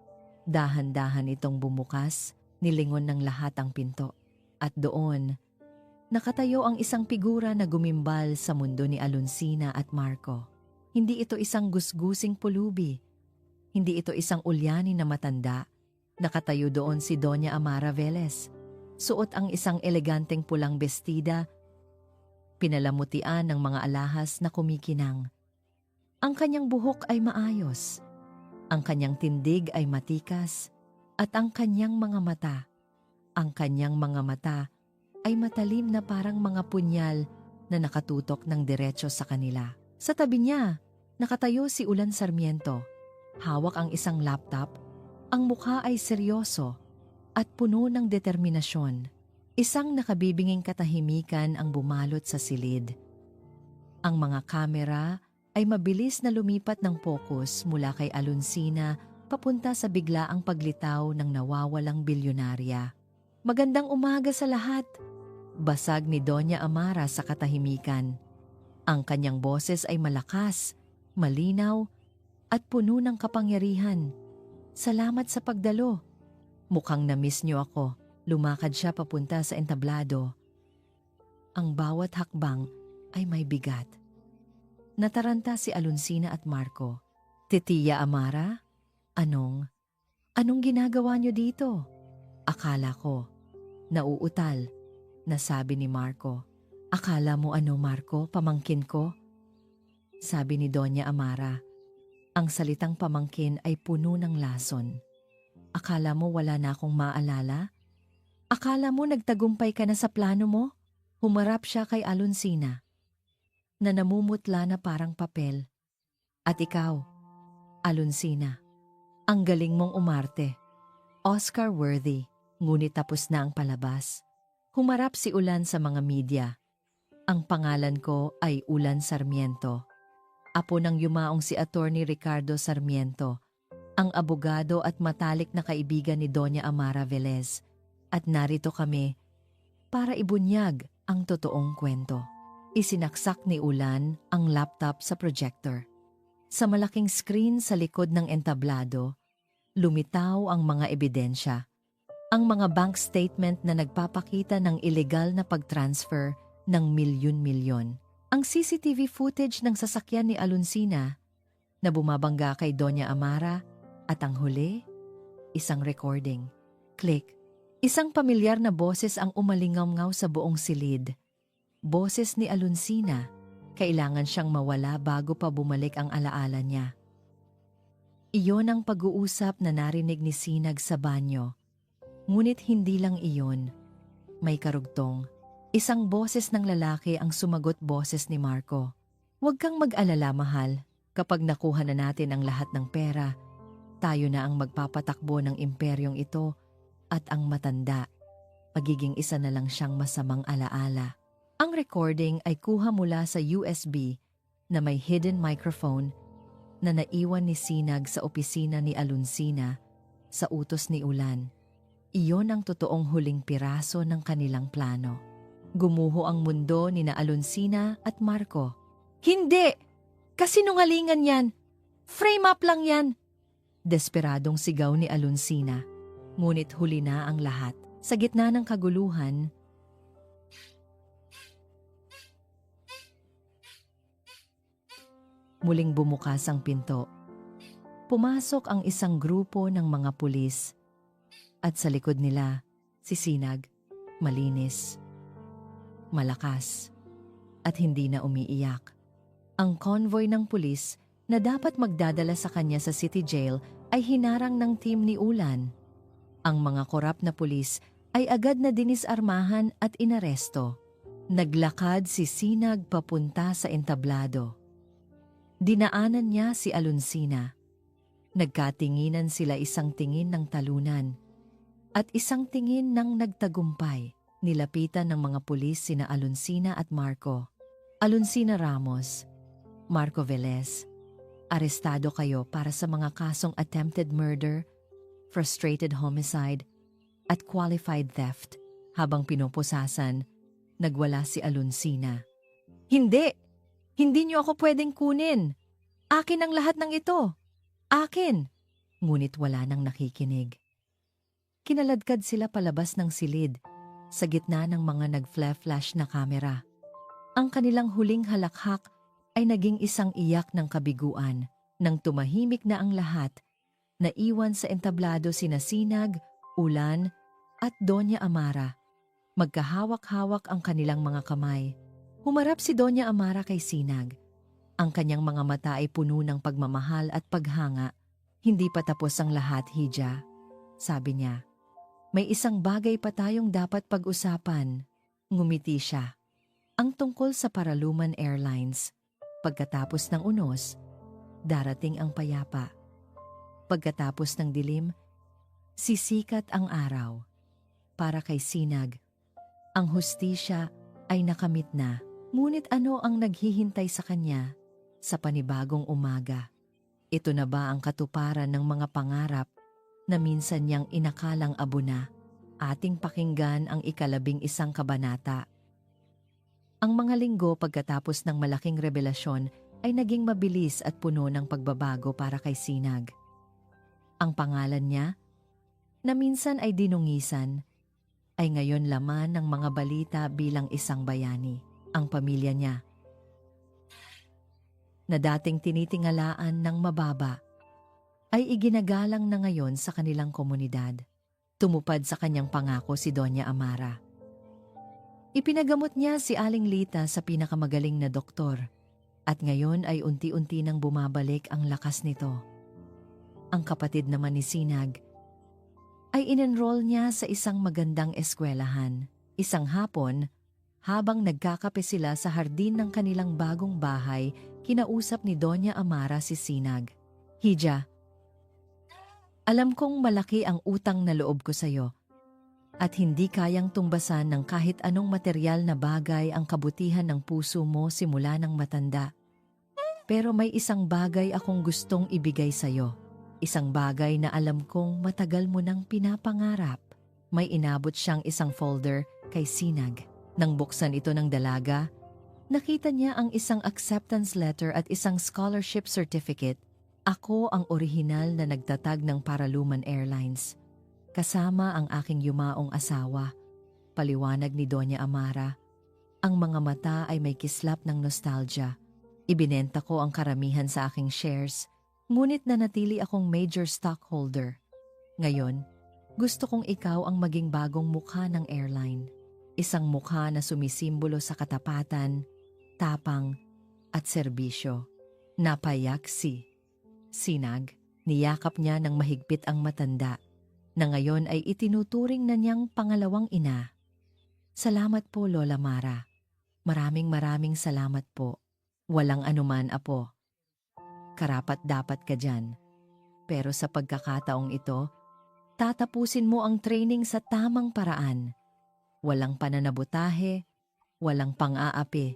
Dahan-dahan itong bumukas, nilingon ng lahat ang pinto. At doon, nakatayo ang isang figura na gumimbal sa mundo ni Alonsina at Marco. Hindi ito isang gusgusing pulubi. Hindi ito isang ulyani na matanda. Nakatayo doon si Doña Amara Velez. Suot ang isang eleganteng pulang bestida, pinalamutian ng mga alahas na kumikinang. Ang kanyang buhok ay maayos, ang kanyang tindig ay matikas, at ang kanyang mga mata ay matalim na parang mga punyal na nakatutok ng diretso sa kanila. Sa tabi niya, nakatayo si Ulan Sarmiento. Hawak ang isang laptop, ang mukha ay seryoso at puno ng determinasyon. Isang nakabibinging katahimikan ang bumalot sa silid. Ang mga kamera ay mabilis na lumipat ng focus mula kay Alonsina papunta sa biglaang paglitaw ng nawawalang bilyonarya. Magandang umaga sa lahat, basag ni Doña Amara sa katahimikan. Ang kanyang boses ay malakas, malinaw, at puno ng kapangyarihan. Salamat sa pagdalo. Mukhang na-miss niyo ako. Lumakad siya papunta sa entablado. Ang bawat hakbang ay may bigat. Nataranta si Alonsina at Marco. Titiya Amara, anong ginagawa niyo dito? Akala ko, nauutal. na sabi ni Marco. Akala mo ano, Marco, pamangkin ko? Sabi ni Doña Amara. Ang salitang pamangkin ay puno ng lason. Akala mo wala na akong maalala? Akala mo nagtagumpay ka na sa plano mo? Humarap siya kay Alonsina, na namumutla na parang papel. At ikaw, Alonsina, ang galing mong umarte. Oscar worthy, ngunit tapos na ang palabas. Humarap si Ulan sa mga media. Ang pangalan ko ay Ulan Sarmiento. Apo ng yumaong si Attorney Ricardo Sarmiento, ang abogado at matalik na kaibigan ni Doña Amara Velez. At narito kami para ibunyag ang totoong kwento. Isinaksak ni Ulan ang laptop sa projector. Sa malaking screen sa likod ng entablado, lumitaw ang mga ebidensya. Ang mga bank statement na nagpapakita ng ilegal na pagtransfer ng milyon-milyon. Ang CCTV footage ng sasakyan ni Alonsina na bumabangga kay Doña Amara at ang huli, isang recording. Click. Isang pamilyar na boses ang umalingaw-ngaw sa buong silid. Boses ni Alonsina. Kailangan siyang mawala bago pa bumalik ang alaala niya. Iyon ang pag-uusap na narinig ni Sinag sa banyo. Ngunit hindi lang iyon. May karugtong. Isang boses ng lalaki ang sumagot boses ni Marco. Huwag kang mag-alala, mahal. Kapag nakuha na natin ang lahat ng pera, tayo na ang magpapatakbo ng imperyong ito at ang matanda. Magiging isa na lang siyang masamang alaala. Ang recording ay kuha mula sa USB na may hidden microphone na naiwan ni Sinag sa opisina ni Alonsina sa utos ni Ulan. Iyon ang totoong huling piraso ng kanilang plano. Gumuho ang mundo ni na Alonsina at Marco. Hindi! Kasinungalingan yan! Frame up lang yan! Desperadong sigaw ni Alonsina. Ngunit huli na ang lahat. Sa gitna ng kaguluhan, muling bumukas ang pinto. Pumasok ang isang grupo ng mga pulis. At sa likod nila, si Sinag, malinis, malakas, at hindi na umiiyak. Ang convoy ng pulis na dapat magdadala sa kanya sa city jail ay hinarang ng team ni Ulan. Ang mga korap na pulis ay agad na dinisarmahan at inaresto. Naglakad si Sinag papunta sa entablado. Dinaanan niya si Alonsina. Nagkatinginan sila, isang tingin ng talunan at isang tingin ng nagtagumpay. Nilapitan ng mga pulis sina Alonsina at Marco. Alonsina Ramos, Marco Velez, arestado kayo para sa mga kasong attempted murder, frustrated homicide, at qualified theft. Habang pinupusasan, nagwala si Alonsina. Hindi! Hindi niyo ako pwedeng kunin! Akin ang lahat ng ito! Akin! Ngunit wala nang nakikinig. Kinaladkad sila palabas ng silid, sa gitna ng mga nag-flash na kamera. Ang kanilang huling halakhak ay naging isang iyak ng kabiguan. Nang tumahimik na ang lahat, naiwan sa entablado sina Sinag, Ulan, at Doña Amara. Magkahawak-hawak ang kanilang mga kamay. Humarap si Doña Amara kay Sinag. Ang kanyang mga mata ay puno ng pagmamahal at paghanga. Hindi pa tapos ang lahat, Hija. Sabi niya, may isang bagay pa tayong dapat pag-usapan. Ngumiti siya. Ang tungkol sa Paraluman Airlines. Pagkatapos ng unos, darating ang payapa. Pagkatapos ng dilim, sisikat ang araw. Para kay Sinag, ang hustisya ay nakamit na. Ngunit ano ang naghihintay sa kanya sa panibagong umaga? Ito na ba ang katuparan ng mga pangarap na minsan niyang inakalang abo na? Ating pakinggan ang 11 kabanata. Ang mga linggo pagkatapos ng malaking revelasyon ay naging mabilis at puno ng pagbabago para kay Sinag. Ang pangalan niya, na minsan ay dinungisan, ay ngayon laman ng mga balita bilang isang bayani. Ang pamilya niya, na dating tinitingalaan ng mababa, ay iginagalang na ngayon sa kanilang komunidad. Tumupad sa kanyang pangako si Doña Amara. Ipinagamot niya si Aling Lita sa pinakamagaling na doktor at ngayon ay unti-unti nang bumabalik ang lakas nito. Ang kapatid naman ni Sinag ay inenroll niya sa isang magandang eskwelahan. Isang hapon, habang nagkakape sila sa hardin ng kanilang bagong bahay, kinausap ni Doña Amara si Sinag. Hija, alam kong malaki ang utang na loob ko sa iyo at hindi kayang tumbasan ng kahit anong materyal na bagay ang kabutihan ng puso mo simula ng matanda. Pero may isang bagay akong gustong ibigay sa iyo. Isang bagay na alam kong matagal mo nang pinapangarap. May inabot siyang isang folder kay Sinag. Nang buksan ito ng dalaga, nakita niya ang isang acceptance letter at isang scholarship certificate. Ako ang orihinal na nagtatag ng Paraluman Airlines. Kasama ang aking yumaong asawa. Paliwanag ni Doña Amara. Ang mga mata ay may kislap ng nostalgia. Ibinenta ko ang karamihan sa aking shares, ngunit nanatili akong major stockholder. Ngayon, gusto kong ikaw ang maging bagong mukha ng airline. Isang mukha na sumisimbolo sa katapatan, tapang, at serbisyo. Napayak si Sinag. Niyakap niya ng mahigpit ang matanda, na ngayon ay itinuturing na niyang pangalawang ina. Salamat po, Lola Mara. Maraming salamat po. Walang anuman, apo. Karapat-dapat ka dyan. Pero sa pagkakataong ito, tatapusin mo ang training sa tamang paraan. Walang pananabutahe, walang pang-aapi,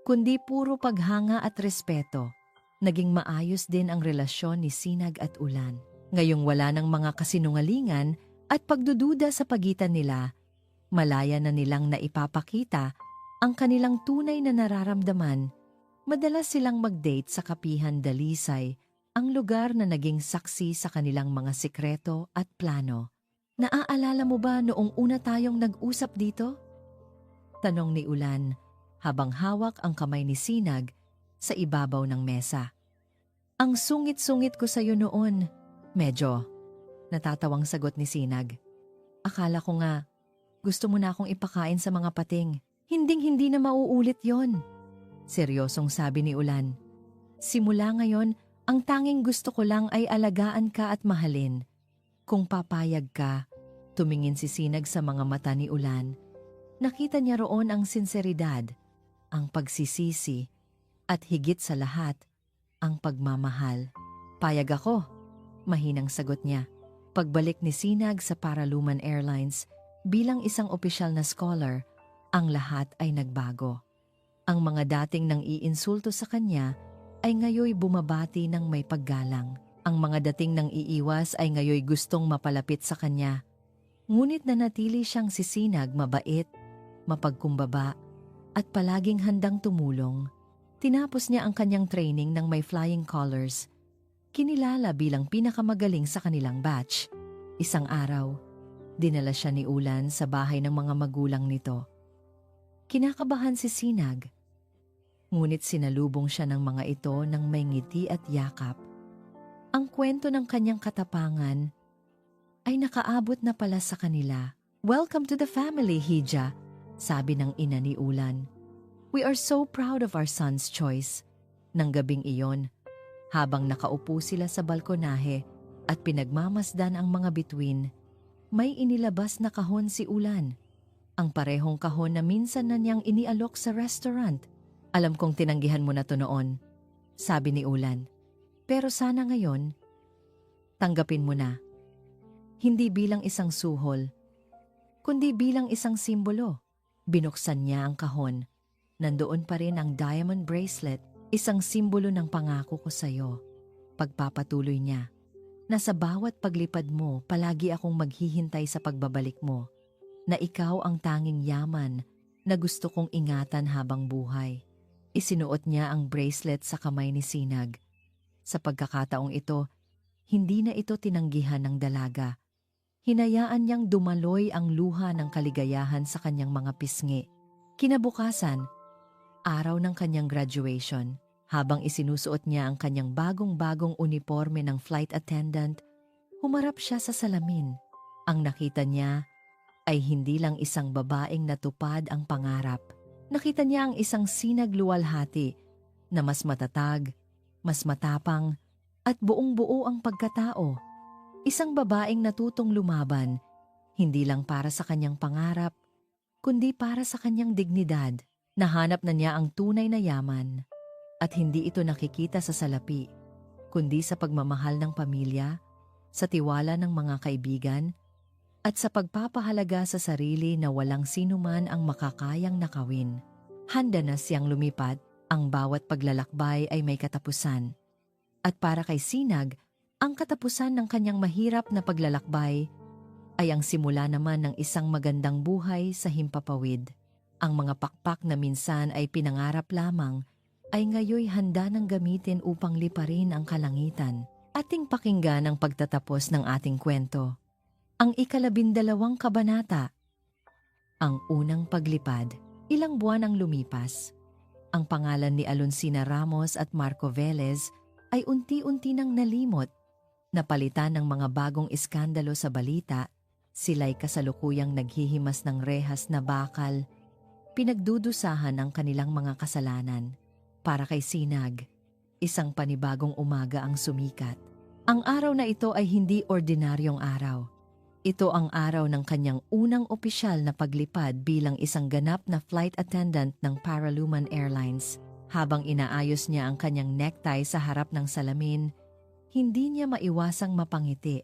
kundi puro paghanga at respeto. Naging maayos din ang relasyon ni Sinag at Ulan. Ngayong wala ng mga kasinungalingan at pagdududa sa pagitan nila, malaya na nilang naipapakita ang kanilang tunay na nararamdaman. Madalas silang mag-date sa Kapihan Dalisay, ang lugar na naging saksi sa kanilang mga sikreto at plano. Naaalala mo ba noong una tayong nag-usap dito? Tanong ni Ulan habang hawak ang kamay ni Sinag sa ibabaw ng mesa. Ang sungit-sungit ko sa iyo noon. Medyo. Natatawang sagot ni Sinag. Akala ko nga, gusto mo na akong ipakain sa mga pating. Hinding-hindi na mauulit yon. Seryosong sabi ni Ulan. Simula ngayon, ang tanging gusto ko lang ay alagaan ka at mahalin. Kung papayag ka, tumingin si Sinag sa mga mata ni Ulan. Nakita niya roon ang sinseridad, ang pagsisisi, at higit sa lahat, ang pagmamahal. Payag ako, mahinang sagot niya. Pagbalik ni Sinag sa Paraluman Airlines, bilang isang opisyal na scholar, ang lahat ay nagbago. Ang mga dating nang iinsulto sa kanya ay ngayoy bumabati ng may paggalang. Ang mga dating nang iiwas ay ngayoy gustong mapalapit sa kanya. Ngunit nanatili siyang si Sinag, mabait, mapagkumbaba, at palaging handang tumulong. Tinapos niya ang kanyang training ng may flying colors. Kinilala bilang pinakamagaling sa kanilang batch. Isang araw, dinala siya ni Ulan sa bahay ng mga magulang nito. Kinakabahan si Sinag. Ngunit sinalubong siya ng mga ito ng may ngiti at yakap. Ang kwento ng kanyang katapangan ay nakaabot na pala sa kanila. Welcome to the family, Hija, sabi ng ina ni Ulan. We are so proud of our son's choice. Nang gabing iyon, habang nakaupo sila sa balkonahe at pinagmamasdan ang mga bituin, may inilabas na kahon si Ulan. Ang parehong kahon na minsan na niyang inialok sa restaurant. Alam kong tinanggihan mo na to noon, sabi ni Ulan. Pero sana ngayon, tanggapin mo na. Hindi bilang isang suhol, kundi bilang isang simbolo. Binuksan niya ang kahon. Nandoon pa rin ang diamond bracelet, isang simbolo ng pangako ko sa iyo. Pagpapatuloy niya, na sa bawat paglipad mo, palagi akong maghihintay sa pagbabalik mo, na ikaw ang tanging yaman na gusto kong ingatan habang buhay. Isinuot niya ang bracelet sa kamay ni Sinag. Sa pagkakataong ito, hindi na ito tinanggihan ng dalaga. Hinayaan niyang dumaloy ang luha ng kaligayahan sa kanyang mga pisngi. Kinabukasan, araw ng kanyang graduation, habang isinusuot niya ang kanyang bagong-bagong uniforme ng flight attendant, humarap siya sa salamin. Ang nakita niya ay hindi lang isang babaeng natupad ang pangarap. Nakita niya ang isang sinag luwalhati na mas matatag, mas matapang, at buong-buo ang pagkatao. Isang babaeng natutong lumaban, hindi lang para sa kanyang pangarap, kundi para sa kanyang dignidad. Nahanap na niya ang tunay na yaman at hindi ito nakikita sa salapi, kundi sa pagmamahal ng pamilya, sa tiwala ng mga kaibigan, at sa pagpapahalaga sa sarili na walang sinuman ang makakayang nakawin. Handa na siyang lumipat, ang bawat paglalakbay ay may katapusan. At para kay Sinag, ang katapusan ng kanyang mahirap na paglalakbay ay ang simula naman ng isang magandang buhay sa himpapawid. Ang mga pakpak na minsan ay pinangarap lamang ay ngayoy handa ng gamitin upang liparin ang kalangitan. Ating pakinggan ang pagtatapos ng ating kwento. Ang 12 kabanata. Ang unang paglipad. Ilang buwan ang lumipas. Ang pangalan ni Alonsina Ramos at Marco Velez ay unti-unti nang nalimot. Napalitan ng mga bagong iskandalo sa balita, sila'y kasalukuyang naghihimas ng rehas na bakal. Pinagdudusahan ang kanilang mga kasalanan. Para kay Sinag, isang panibagong umaga ang sumikat. Ang araw na ito ay hindi ordinaryong araw. Ito ang araw ng kanyang unang opisyal na paglipad bilang isang ganap na flight attendant ng Paraluman Airlines. Habang inaayos niya ang kanyang necktie sa harap ng salamin, hindi niya maiwasang mapangiti.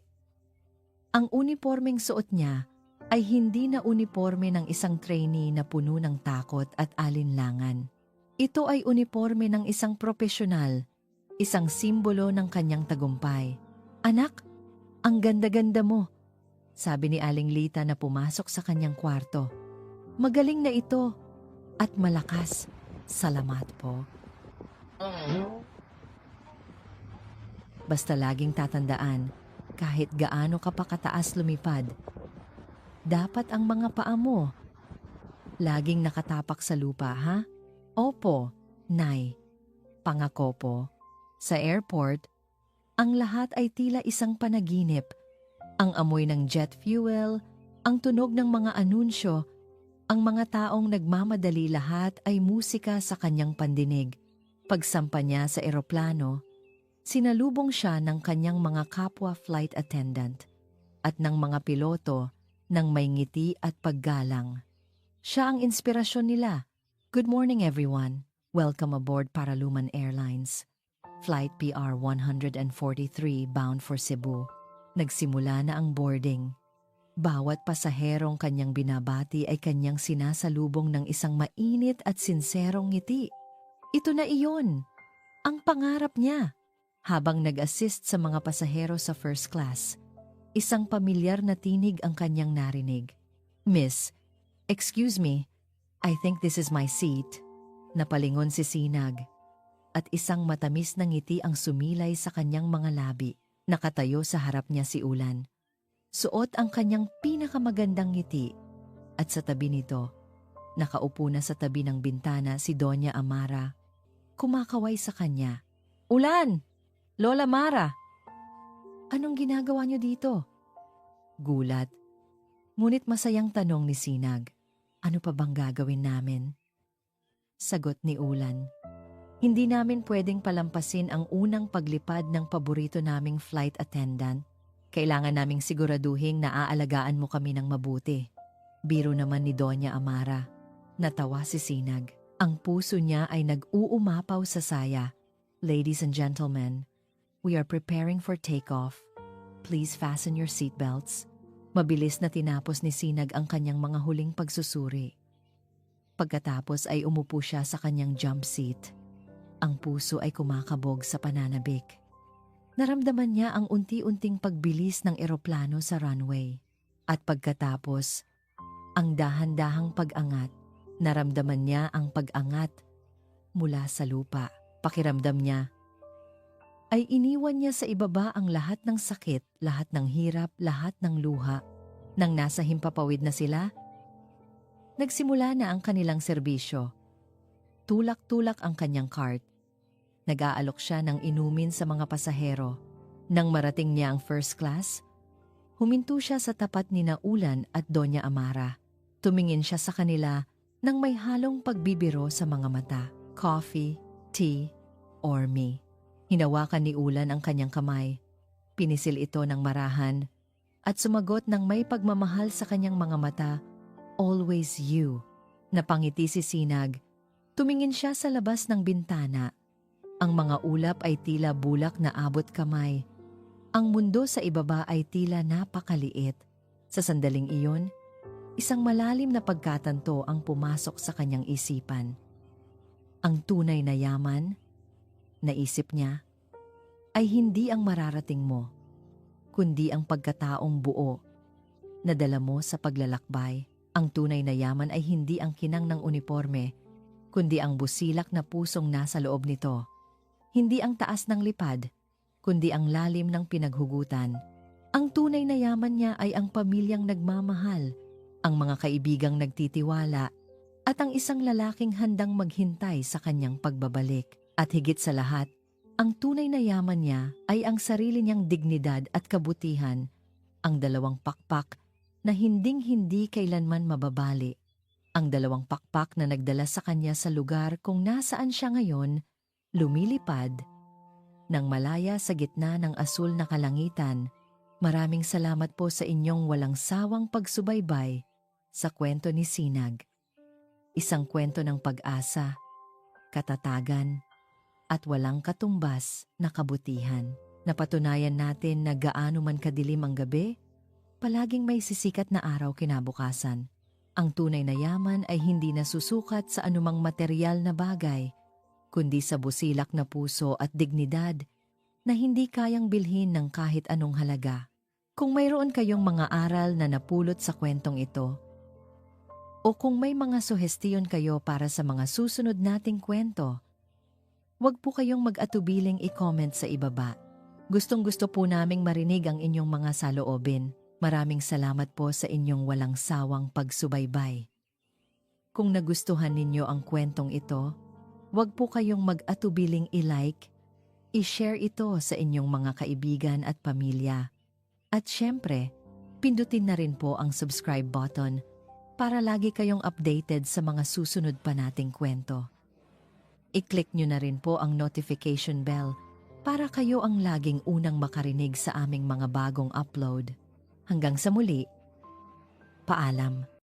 Ang unipormeng suot niya ay hindi na uniporme ng isang trainee na puno ng takot at alinlangan. Ito ay uniporme ng isang propesyonal, isang simbolo ng kanyang tagumpay. "Anak, ang ganda-ganda mo," sabi ni Aling Lita na pumasok sa kanyang kwarto. "Magaling na ito at malakas. Salamat po." Basta laging tatandaan, kahit gaano ka pa kataas lumipad, dapat ang mga paa mo laging nakatapak sa lupa, ha? "Opo, Nay." Pangako po. Sa airport, ang lahat ay tila isang panaginip. Ang amoy ng jet fuel, ang tunog ng mga anunsyo, ang mga taong nagmamadali, lahat ay musika sa kanyang pandinig. Pagsampa niya sa eroplano, sinalubong siya ng kanyang mga kapwa flight attendant at ng mga piloto ng may ngiti at paggalang. Siya ang inspirasyon nila. "Good morning everyone. Welcome aboard Paraluman Airlines. Flight PR 143 bound for Cebu." Nagsimula na ang boarding. Bawat pasaherong kanyang binabati ay kanyang sinasalubong ng isang mainit at sinserong ngiti. Ito na iyon, ang pangarap niya. Habang nag-assist sa mga pasahero sa first class, isang pamilyar na tinig ang kanyang narinig. "Miss, excuse me, I think this is my seat." Napalingon si Sinag at isang matamis na ngiti ang sumilay sa kanyang mga labi. Nakatayo sa harap niya si Ulan. Suot ang kanyang pinakamagandang ngiti at sa tabi nito, nakaupo na sa tabi ng bintana si Doña Amara. Kumakaway sa kanya. "Ulan! Lola Mara! Anong ginagawa niyo dito?" Gulat. Ngunit masayang tanong ni Sinag. "Ano pa bang gagawin namin?" Sagot ni Ulan. "Hindi namin pwedeng palampasin ang unang paglipad ng paborito naming flight attendant. Kailangan naming siguraduhin na aalagaan mo kami ng mabuti." Biro naman ni Doña Amara. Natawa si Sinag. Ang puso niya ay nag-uumapaw sa saya. "Ladies and gentlemen, we are preparing for takeoff. Please fasten your seatbelts." Mabilis na tinapos ni Sinag ang kanyang mga huling pagsusuri. Pagkatapos ay umupo siya sa kanyang jump seat. Ang puso ay kumakabog sa pananabik. Naramdaman niya ang unti-unting pagbilis ng eroplano sa runway. At pagkatapos, ang dahan-dahang pag-angat. Naramdaman niya ang pag-angat mula sa lupa. Pakiramdam niya ay iniwan niya sa ibaba ang lahat ng sakit, lahat ng hirap, lahat ng luha. Nang nasa himpapawid na sila, nagsimula na ang kanilang serbisyo. Tulak-tulak ang kanyang cart. Nag-aalok siya ng inumin sa mga pasahero. Nang marating niya ang first class, Huminto siya sa tapat ni Ulan at Doña Amara. Tumingin siya sa kanila nang may halong pagbibiro sa mga mata. Coffee, tea, or me? Hinawakan ni Ulan ang kanyang kamay. Pinisil ito ng marahan at sumagot ng may pagmamahal sa kanyang mga mata, "Always you." Napangiti si Sinag. Tumingin siya sa labas ng bintana. Ang mga ulap ay tila bulak na abot kamay. Ang mundo sa ibaba ay tila napakaliit. Sa sandaling iyon, isang malalim na pagkatanto ang pumasok sa kanyang isipan. Ang tunay na yaman, naisip niya, ay hindi ang mararating mo, kundi ang pagkataong buo na dala mo sa paglalakbay. Ang tunay na yaman ay hindi ang kinang ng uniforme, kundi ang busilak na pusong nasa loob nito. Hindi ang taas ng lipad, kundi ang lalim ng pinaghugutan. Ang tunay na yaman niya ay ang pamilyang nagmamahal, ang mga kaibigang nagtitiwala, at ang isang lalaking handang maghintay sa kanyang pagbabalik. At higit sa lahat, ang tunay na yaman niya ay ang sarili niyang dignidad at kabutihan, ang dalawang pakpak na hinding-hindi kailanman mababali. Ang dalawang pakpak na nagdala sa kanya sa lugar kung nasaan siya ngayon, lumilipad nang malaya sa gitna ng asul na kalangitan. Maraming salamat po sa inyong walang sawang pagsubaybay sa kwento ni Sinag. Isang kwento ng pag-asa, katatagan, at walang katumbas na kabutihan. Napatunayan natin na gaano man kadilim ang gabi, palaging may sisikat na araw kinabukasan. Ang tunay na yaman ay hindi nasusukat sa anumang material na bagay, kundi sa busilak na puso at dignidad na hindi kayang bilhin ng kahit anong halaga. Kung mayroon kayong mga aral na napulot sa kwentong ito, o kung may mga suhestiyon kayo para sa mga susunod nating kwento, huwag po kayong mag-atubiling i-comment sa ibaba. Gustong-gusto po naming marinig ang inyong mga saloobin. Maraming salamat po sa inyong walang sawang pagsubaybay. Kung nagustuhan ninyo ang kwentong ito, huwag po kayong mag-atubiling i-like, i-share ito sa inyong mga kaibigan at pamilya. At syempre, pindutin na rin po ang subscribe button para lagi kayong updated sa mga susunod pa nating kwento. I-click nyo na rin po ang notification bell para kayo ang laging unang makarinig sa aming mga bagong upload. Hanggang sa muli, paalam.